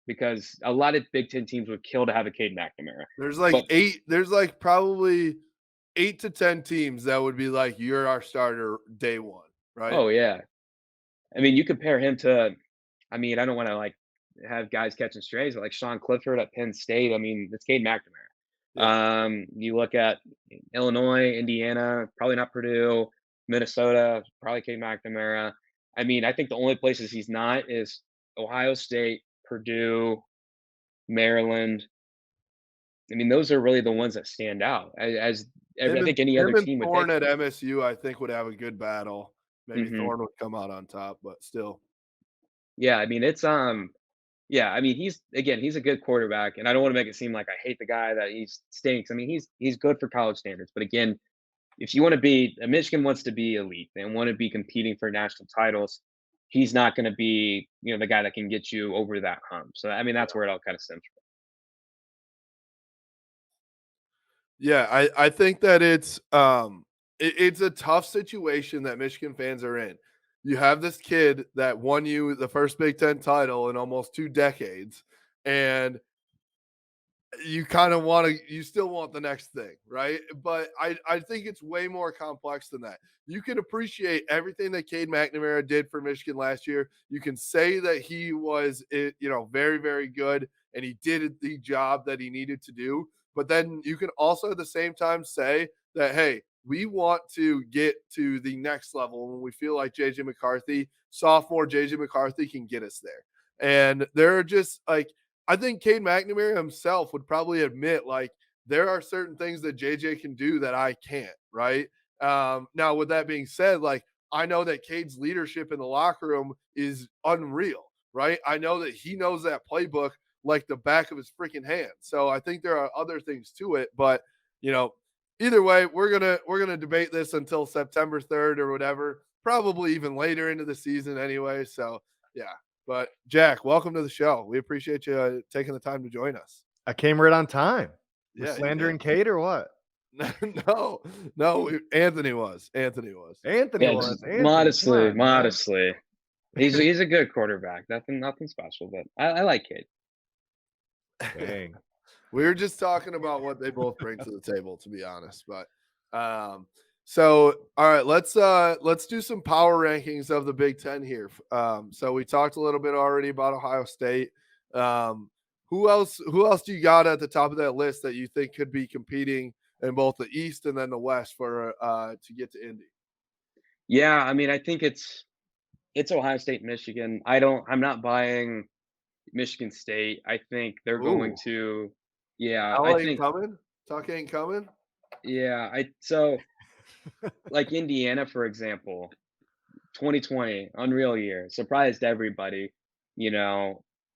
Speaker 4: because a lot of Big Ten teams would kill to have a Cade McNamara.
Speaker 1: There's like probably 8 to 10 teams that would be like, you're our starter day one, right?
Speaker 4: Oh yeah. I mean, you compare him to, I mean, I don't want to like have guys catching strays, but like Sean Clifford at Penn State. I mean, it's Cade McNamara.
Speaker 1: Yeah.
Speaker 4: You look at Illinois, Indiana, probably not Purdue, Minnesota, probably Cade McNamara. I mean, I think the only places he's not is Ohio State, Purdue, Maryland. I mean, those are really the ones that stand out. I think any other team would
Speaker 1: Thorne
Speaker 4: take.
Speaker 1: at MSU, I think, would have a good battle. Maybe
Speaker 4: Mhm.
Speaker 1: Thorne would come out on top, but still.
Speaker 4: Yeah, I mean, it's yeah, I mean, he's a good quarterback, and I don't want to make it seem like I hate the guy that he stinks. I mean, he's good for college standards, but again, if you want to be, Michigan wants to be elite and want to be competing for national titles, he's not going to be, the guy that can get you over that hump. So I mean, that's where it all kind of stems from.
Speaker 1: Yeah, I think that it's a tough situation that Michigan fans are in. You have this kid that won you the first Big Ten title in almost 2 decades, and you kind of you still want the next thing, right? But I think it's way more complex than that. You can appreciate everything that Cade McNamara did for Michigan last year. You can say that he was, very, very good, and he did the job that he needed to do. But then you can also at the same time say that, hey, we want to get to the next level when we feel like JJ McCarthy, sophomore JJ McCarthy, can get us there. And there are just like, I think Cade McNamara himself would probably admit, like, there are certain things that JJ can do that I can't, right? Now, with that being said, like, I know that Cade's leadership in the locker room is unreal, right? I know that he knows that playbook like the back of his freaking hand. So I think there are other things to it, but either way, we're gonna debate this until September 3rd or whatever, probably even later into the season anyway. So yeah. But Jack, welcome to the show. We appreciate you taking the time to join us.
Speaker 2: I came right on time. Was
Speaker 1: Yeah,
Speaker 2: slandering Cade or what?
Speaker 1: no. Anthony was. Anthony was.
Speaker 2: Anthony was. Anthony,
Speaker 4: modestly,
Speaker 2: on,
Speaker 4: modestly. He's a good quarterback. Nothing special, but I like Cade.
Speaker 2: Dang.
Speaker 1: We were just talking about what they both bring to the table, to be honest. But so all right, let's do some power rankings of the Big Ten here. So we talked a little bit already about Ohio State. Who else do you got at the top of that list that you think could be competing in both the East and then the West for to get to Indy?
Speaker 4: Yeah, I mean, I think it's Ohio State, Michigan. I'm not buying Michigan State. I think they're going to. Yeah, I think
Speaker 1: Tuck ain't coming.
Speaker 4: Yeah, so like Indiana, for example, 2020, unreal year, surprised everybody.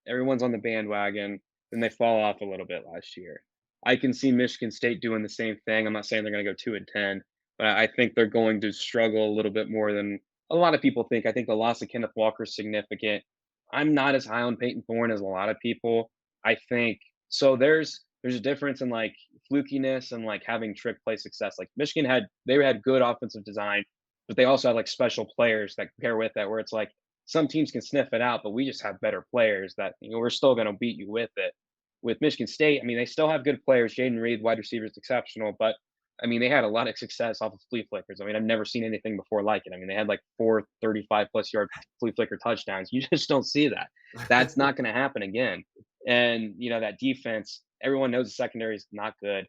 Speaker 4: Everyone's on the bandwagon, then they fall off a little bit last year. I can see Michigan State doing the same thing. I'm not saying they're going to go 2-10, but I think they're going to struggle a little bit more than a lot of people think. I think the loss of Kenneth Walker is significant. I'm not as high on Peyton Thorne as a lot of people. I think so. There's a difference in like flukiness and like having trick play success. Like Michigan had good offensive design, but they also had like special players that pair with that, where it's like some teams can sniff it out, but we just have better players that we're still going to beat you with it. With Michigan State, I mean, they still have good players. Jaden Reed, wide receiver, is exceptional, but I mean, they had a lot of success off of flea flickers. I mean, I've never seen anything before like it. I mean, they had like 4 35+ yard flea flicker touchdowns. You just don't see that. That's not going to happen again. And that defense, everyone knows the secondary is not good.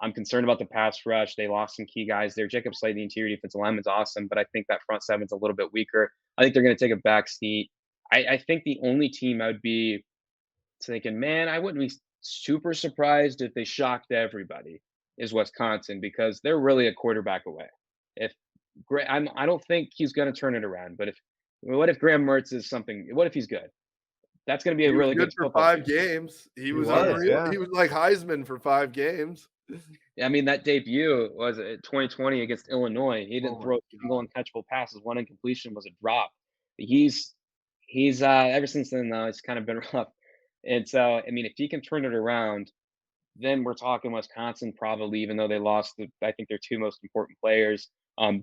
Speaker 4: I'm concerned about the pass rush. They lost some key guys there. Jacob Slade, the interior defensive lineman's awesome, but I think that front seven's a little bit weaker. I think they're going to take a back seat. I think the only team I would be thinking, man, I wouldn't be super surprised if they shocked everybody, is Wisconsin, because they're really a quarterback away. If I don't think he's going to turn it around, but what if Graham Mertz is something? What if he's good? that's going to be a
Speaker 1: He was
Speaker 4: really good
Speaker 1: for
Speaker 4: football
Speaker 1: 5
Speaker 4: team.
Speaker 1: games. He was
Speaker 2: was,
Speaker 1: unreal.
Speaker 2: yeah.
Speaker 1: He was like Heisman for 5 games.
Speaker 4: I mean, that debut was 2020 against Illinois. He didn't
Speaker 1: Oh my
Speaker 4: throw a single
Speaker 1: God.
Speaker 4: uncatchable passes. One incompletion was a drop. He's ever since then though, it's kind of been rough. And so, I mean, if he can turn it around, then we're talking Wisconsin probably, even though they lost I think their 2 most important players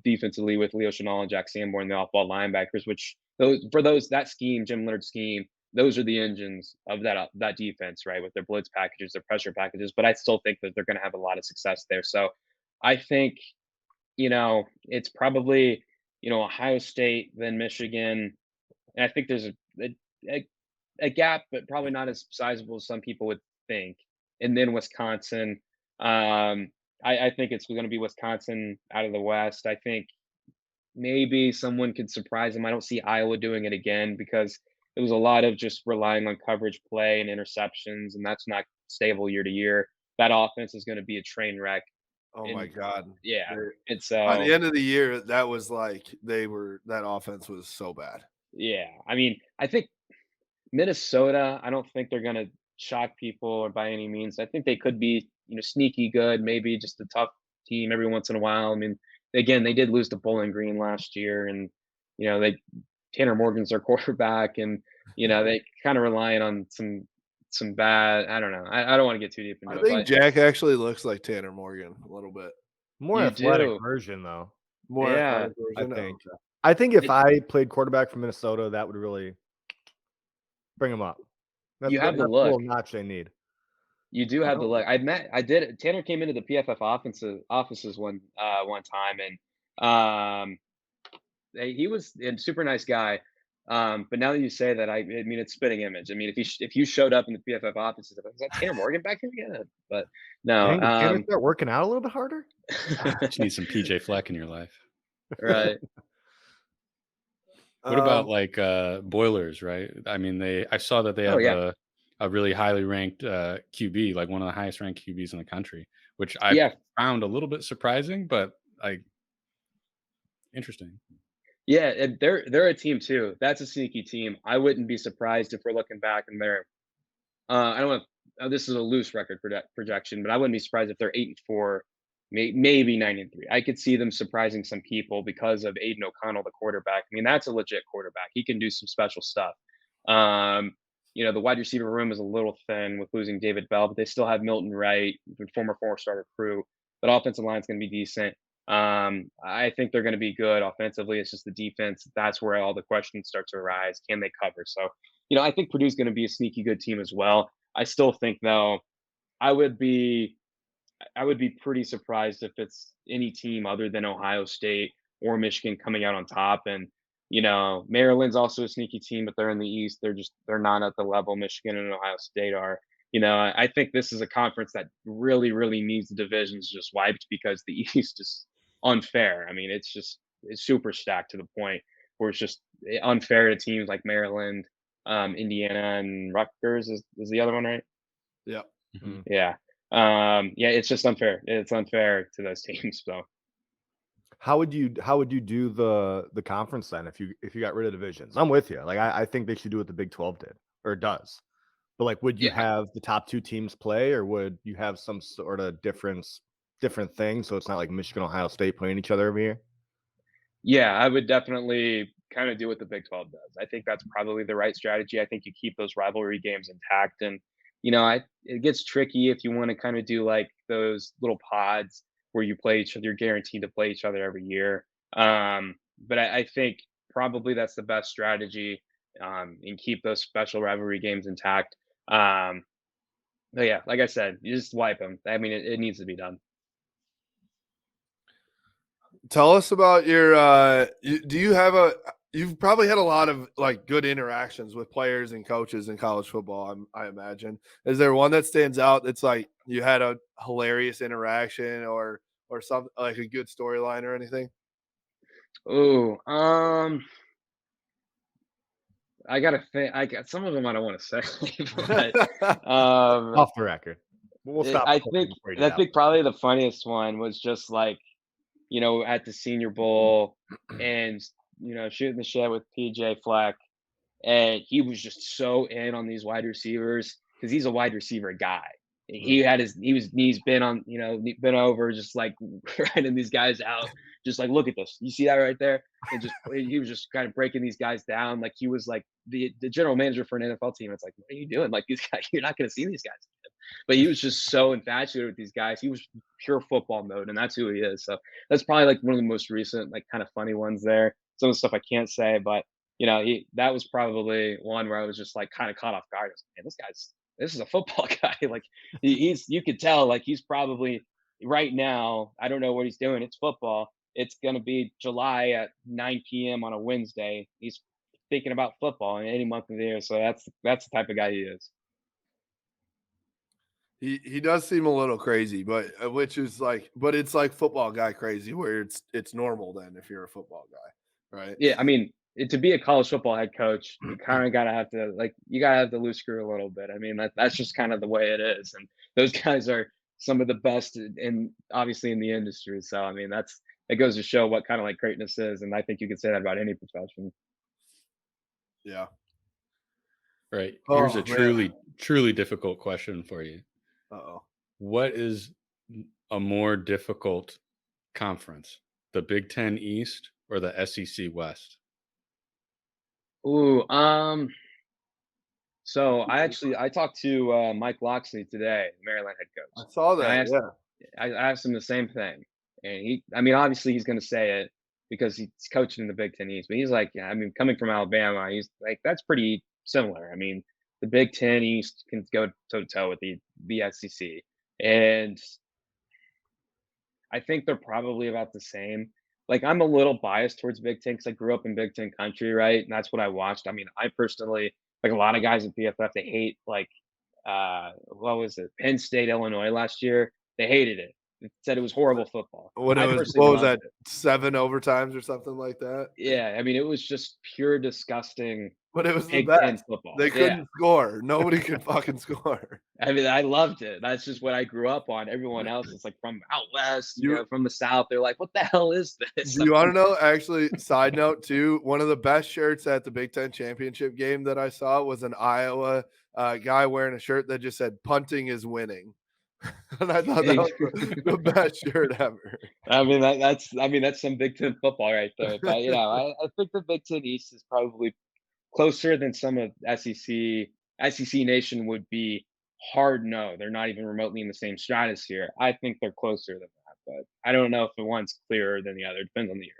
Speaker 4: defensively with Leo Chenal and Jack Sanborn, the off-ball linebackers, which that scheme, Jim Leonard's scheme, those are the engines of that defense, right? With their blitz packages, their pressure packages. But I still think that they're going to have a lot of success there. So I think, it's probably, Ohio State, then Michigan. And I think there's a gap, but probably not as sizable as some people would think. And then Wisconsin. I think it's going to be Wisconsin out of the West. I think maybe someone could surprise them. I don't see Iowa doing it again because it was a lot of just relying on coverage play and interceptions, and that's not stable year to year. That offense is going to be a train wreck.
Speaker 1: Oh my God.
Speaker 4: Yeah. And
Speaker 1: By the
Speaker 4: so,
Speaker 1: end of the year, that was like that offense was so bad.
Speaker 4: yeah, I mean, I think Minnesota, I don't think they're going to shock people or by any means. I think they could be, sneaky good, maybe just a tough team every once in a while. I mean, again, they did lose to Bowling Green last year, and Tanner Morgan's their quarterback, and they kind of relying on some bad. I don't know. I don't want to get too deep into
Speaker 1: I
Speaker 4: it,
Speaker 1: think
Speaker 4: but
Speaker 1: Jack actually looks like Tanner Morgan a little bit.
Speaker 2: More
Speaker 4: You
Speaker 2: athletic
Speaker 4: do.
Speaker 2: version, though.
Speaker 1: More
Speaker 4: Yeah,
Speaker 1: athletic
Speaker 2: I
Speaker 1: version.
Speaker 2: think.
Speaker 1: Okay.
Speaker 2: I think if
Speaker 4: It-
Speaker 2: I played quarterback for Minnesota, that would really bring him up.
Speaker 4: You have the
Speaker 2: that's a little
Speaker 4: look.
Speaker 2: notch they need.
Speaker 4: You do have the look. Tanner came into the PFF offices one time, and he was a super nice guy. But now that you say that, I mean, it's spitting image. I mean, if you showed up in the PFF offices, is that Tanner Morgan back here? Yeah, but no.
Speaker 2: Dang, did Tanner start working out a little bit harder?
Speaker 3: Just need some PJ Fleck in your life.
Speaker 4: Right.
Speaker 3: What about like Boilers, right? I mean, I saw that they have a really highly ranked QB, like one of the highest ranked QBs in the country, which I found a little bit surprising, but like interesting.
Speaker 4: Yeah, and they're a team too. That's a sneaky team. I wouldn't be surprised if we're looking back and they're I don't know. This is a loose record projection, but I wouldn't be surprised if they're 8-4, maybe 9-3. I could see them surprising some people because of Aiden O'Connell, the quarterback. I mean, that's a legit quarterback. He can do some special stuff. The wide receiver room is a little thin with losing David Bell, but they still have Milton Wright, former 4-star recruit. But offensive line is going to be decent. I think they're going to be good offensively. It's just the defense. That's where all the questions start to arise. Can they cover? So, I think Purdue's going to be a sneaky good team as well. I still think though, I would be pretty surprised if it's any team other than Ohio State or Michigan coming out on top. And, Maryland's also a sneaky team, but they're in the East. They're not at the level Michigan and Ohio State are. I think this is a conference that really, really needs the divisions just wiped because the East is unfair. I mean, it's super stacked to the point where it's just unfair to teams like Maryland, Indiana, and Rutgers is the other one, right?
Speaker 1: Yeah.
Speaker 3: Mm-hmm.
Speaker 4: Yeah. It's just unfair. It's unfair to those teams. So
Speaker 2: how would you do the conference then if you got rid of divisions? I'm with you. Like I think they should do what the Big 12 did or does. But like, would you have the top 2 teams play, or would you have some sort of different thing so it's not like Michigan, Ohio State playing each other every year?
Speaker 4: Yeah, I would definitely kind of do what the Big 12 does. I think that's probably the right strategy. I think you keep those rivalry games intact, and it gets tricky if you want to kind of do like those little pods where you play each other. You're guaranteed to play each other every year. But I think probably that's the best strategy, and keep those special rivalry games intact. But yeah, like I said, you just wipe them. I mean, it needs to be done.
Speaker 1: Tell us about your you've probably had a lot of like good interactions with players and coaches in college football, I imagine. Is there one that stands out that's like you had a hilarious interaction or something like a good storyline or anything?
Speaker 4: Oh, I gotta think. I got some of them I don't want to say, but
Speaker 2: Off the record. We'll stop.
Speaker 4: I think probably the funniest one was just like, at the Senior Bowl and shooting the shit with PJ Fleck, and he was just so in on these wide receivers because he's a wide receiver guy. He's been on, been over just like running these guys out, just like, look at this, you see that right there, and just he was just kind of breaking these guys down, like he was like the general manager for an NFL team. It's like, what are you doing? Like, these guys, you're not going to see these guys again. But he was just so infatuated with these guys. He was pure football mode, and that's who he is. So that's probably like one of the most recent, like kind of funny ones there. Some of the stuff I can't say, but that was probably one where I was just like kind of caught off guard. I was like, man, this is a football guy. Like you could tell, like he's probably right now, I don't know what he's doing. It's football. It's going to be July at 9 p.m. on a Wednesday. He's thinking about football in any month of the year. So that's the type of guy he is.
Speaker 1: He does seem a little crazy, but it's like football guy crazy, where it's normal then if you're a football guy, right?
Speaker 4: Yeah, I mean, to be a college football head coach, you kind of gotta have the loose screw a little bit. I mean, that's just kind of the way it is, and those guys are some of the best obviously in the industry. So I mean, it goes to show what kind of like greatness is, and I think you could say that about any profession.
Speaker 1: Yeah.
Speaker 3: Right. Here's
Speaker 1: Oh,
Speaker 3: a truly difficult question for you.
Speaker 1: Uh-oh.
Speaker 3: What is a more difficult conference, the Big Ten East or the SEC West?
Speaker 4: Ooh, so I talked to Mike Locksley today, Maryland head coach.
Speaker 1: I saw
Speaker 4: And
Speaker 1: that.
Speaker 4: I asked him the same thing, and I mean, obviously he's going to say it because he's coaching in the Big Ten East, but he's like, yeah, I mean, coming from Alabama, he's like, that's pretty similar. I mean, the Big Ten East can go toe to toe with the SEC, and I think they're probably about the same. Like, I'm a little biased towards Big Ten because I grew up in Big Ten country, right? And that's what I watched. I mean, I personally, like a lot of guys at PFF, they hate what was it? Penn State, Illinois last year. They hated it. They said it was horrible football.
Speaker 1: What
Speaker 4: Personally
Speaker 1: was
Speaker 4: loved
Speaker 1: that?
Speaker 4: it.
Speaker 1: 7 overtimes or something like that?
Speaker 4: Yeah, I mean, it was just pure disgusting
Speaker 1: But it was the
Speaker 4: Big Ten
Speaker 1: best.
Speaker 4: football.
Speaker 1: They
Speaker 4: Yeah.
Speaker 1: couldn't score. Nobody could fucking score.
Speaker 4: I mean, I loved it. That's just what I grew up on. Everyone else is like from out west, from the south. They're like, "What the hell is this?"
Speaker 1: Do you want to know? Actually, side note too, one of the best shirts at the Big Ten championship game that I saw was an Iowa guy wearing a shirt that just said "Punting is winning," and I thought that was the best shirt ever.
Speaker 4: I mean, that's some Big Ten football right there. But I think the Big Ten East is probably closer than some of SEC. SEC Nation would be hard no. They're not even remotely in the same stratosphere. I think they're closer than that, but I don't know if the one's clearer than the other. It depends on the year.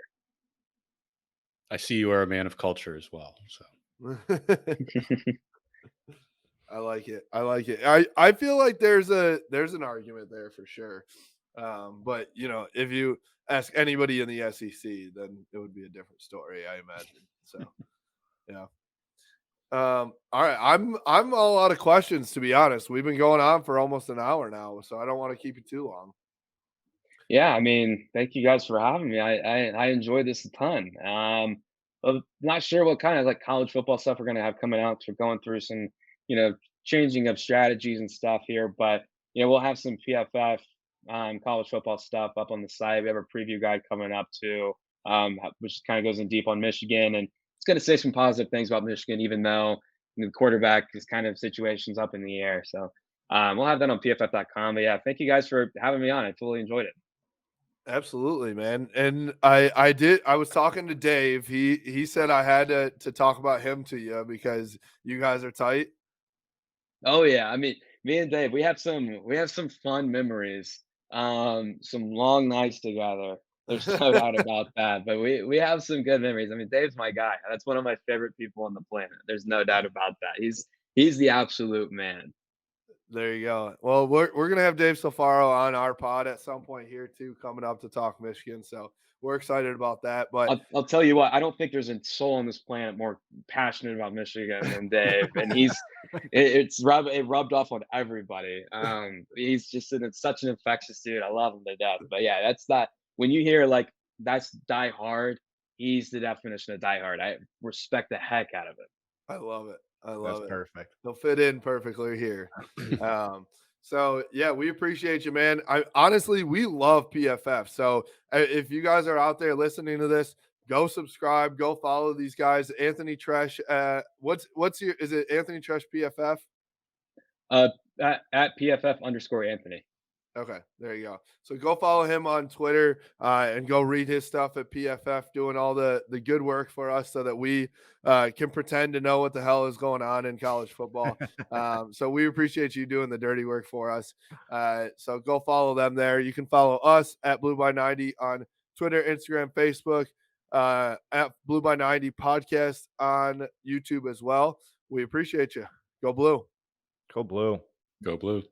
Speaker 3: I see you are a man of culture as well. So
Speaker 1: I like it. I feel like there's an argument there for sure. But if you ask anybody in the SEC, then it would be a different story, I imagine. So yeah. All right. I'm all out of questions, to be honest. We've been going on for almost an hour now, so I don't want to keep it too long.
Speaker 4: Yeah, I mean, thank you guys for having me. I enjoyed this a ton. I'm not sure what kind of like college football stuff we're gonna have coming out. We're going through some, changing of strategies and stuff here, but we'll have some PFF college football stuff up on the site. We have a preview guide coming up too, which kind of goes in deep on Michigan, and it's going to say some positive things about Michigan, even though the quarterback is kind of situations up in the air. So we'll have that on PFF.com. But yeah, thank you guys for having me on. I totally enjoyed it.
Speaker 1: Absolutely, man. And I was talking to Dave. He said I had to talk about him to you because you guys are tight.
Speaker 4: Oh yeah, I mean, me and Dave, we have some fun memories. Some long nights together. There's no doubt about that. But we have some good memories. I mean, Dave's my guy. That's one of my favorite people on the planet. There's no doubt about that. He's the absolute man.
Speaker 1: There you go. Well, we're gonna have Dave Safaro on our pod at some point here too, coming up to talk Michigan. So we're excited about that. But
Speaker 4: I'll tell you what, I don't think there's a soul on this planet more passionate about Michigan than Dave, and it rubbed off on everybody. He's just such an infectious dude. I love him to death. But yeah, that's that. When you hear like that's die hard, he's the definition of die hard. I respect the heck out of it.
Speaker 1: I love it. I love
Speaker 2: That's
Speaker 1: it.
Speaker 2: perfect.
Speaker 1: They'll fit in perfectly here. So yeah, we appreciate you, man. Honestly, we love PFF. So if you guys are out there listening to this, go subscribe, go follow these guys. Anthony Treash. What's your? Is it Anthony Treash PFF?
Speaker 4: At PFF_Anthony.
Speaker 1: Okay, there you go. So go follow him on Twitter and go read his stuff at PFF, doing all the good work for us so that we can pretend to know what the hell is going on in college football. So we appreciate you doing the dirty work for us. So go follow them there. You can follow us at Blue by 90 on Twitter, Instagram, Facebook, at Blue by 90 podcast on YouTube as well. We appreciate you. Go Blue.
Speaker 2: Go Blue.
Speaker 3: Go Blue.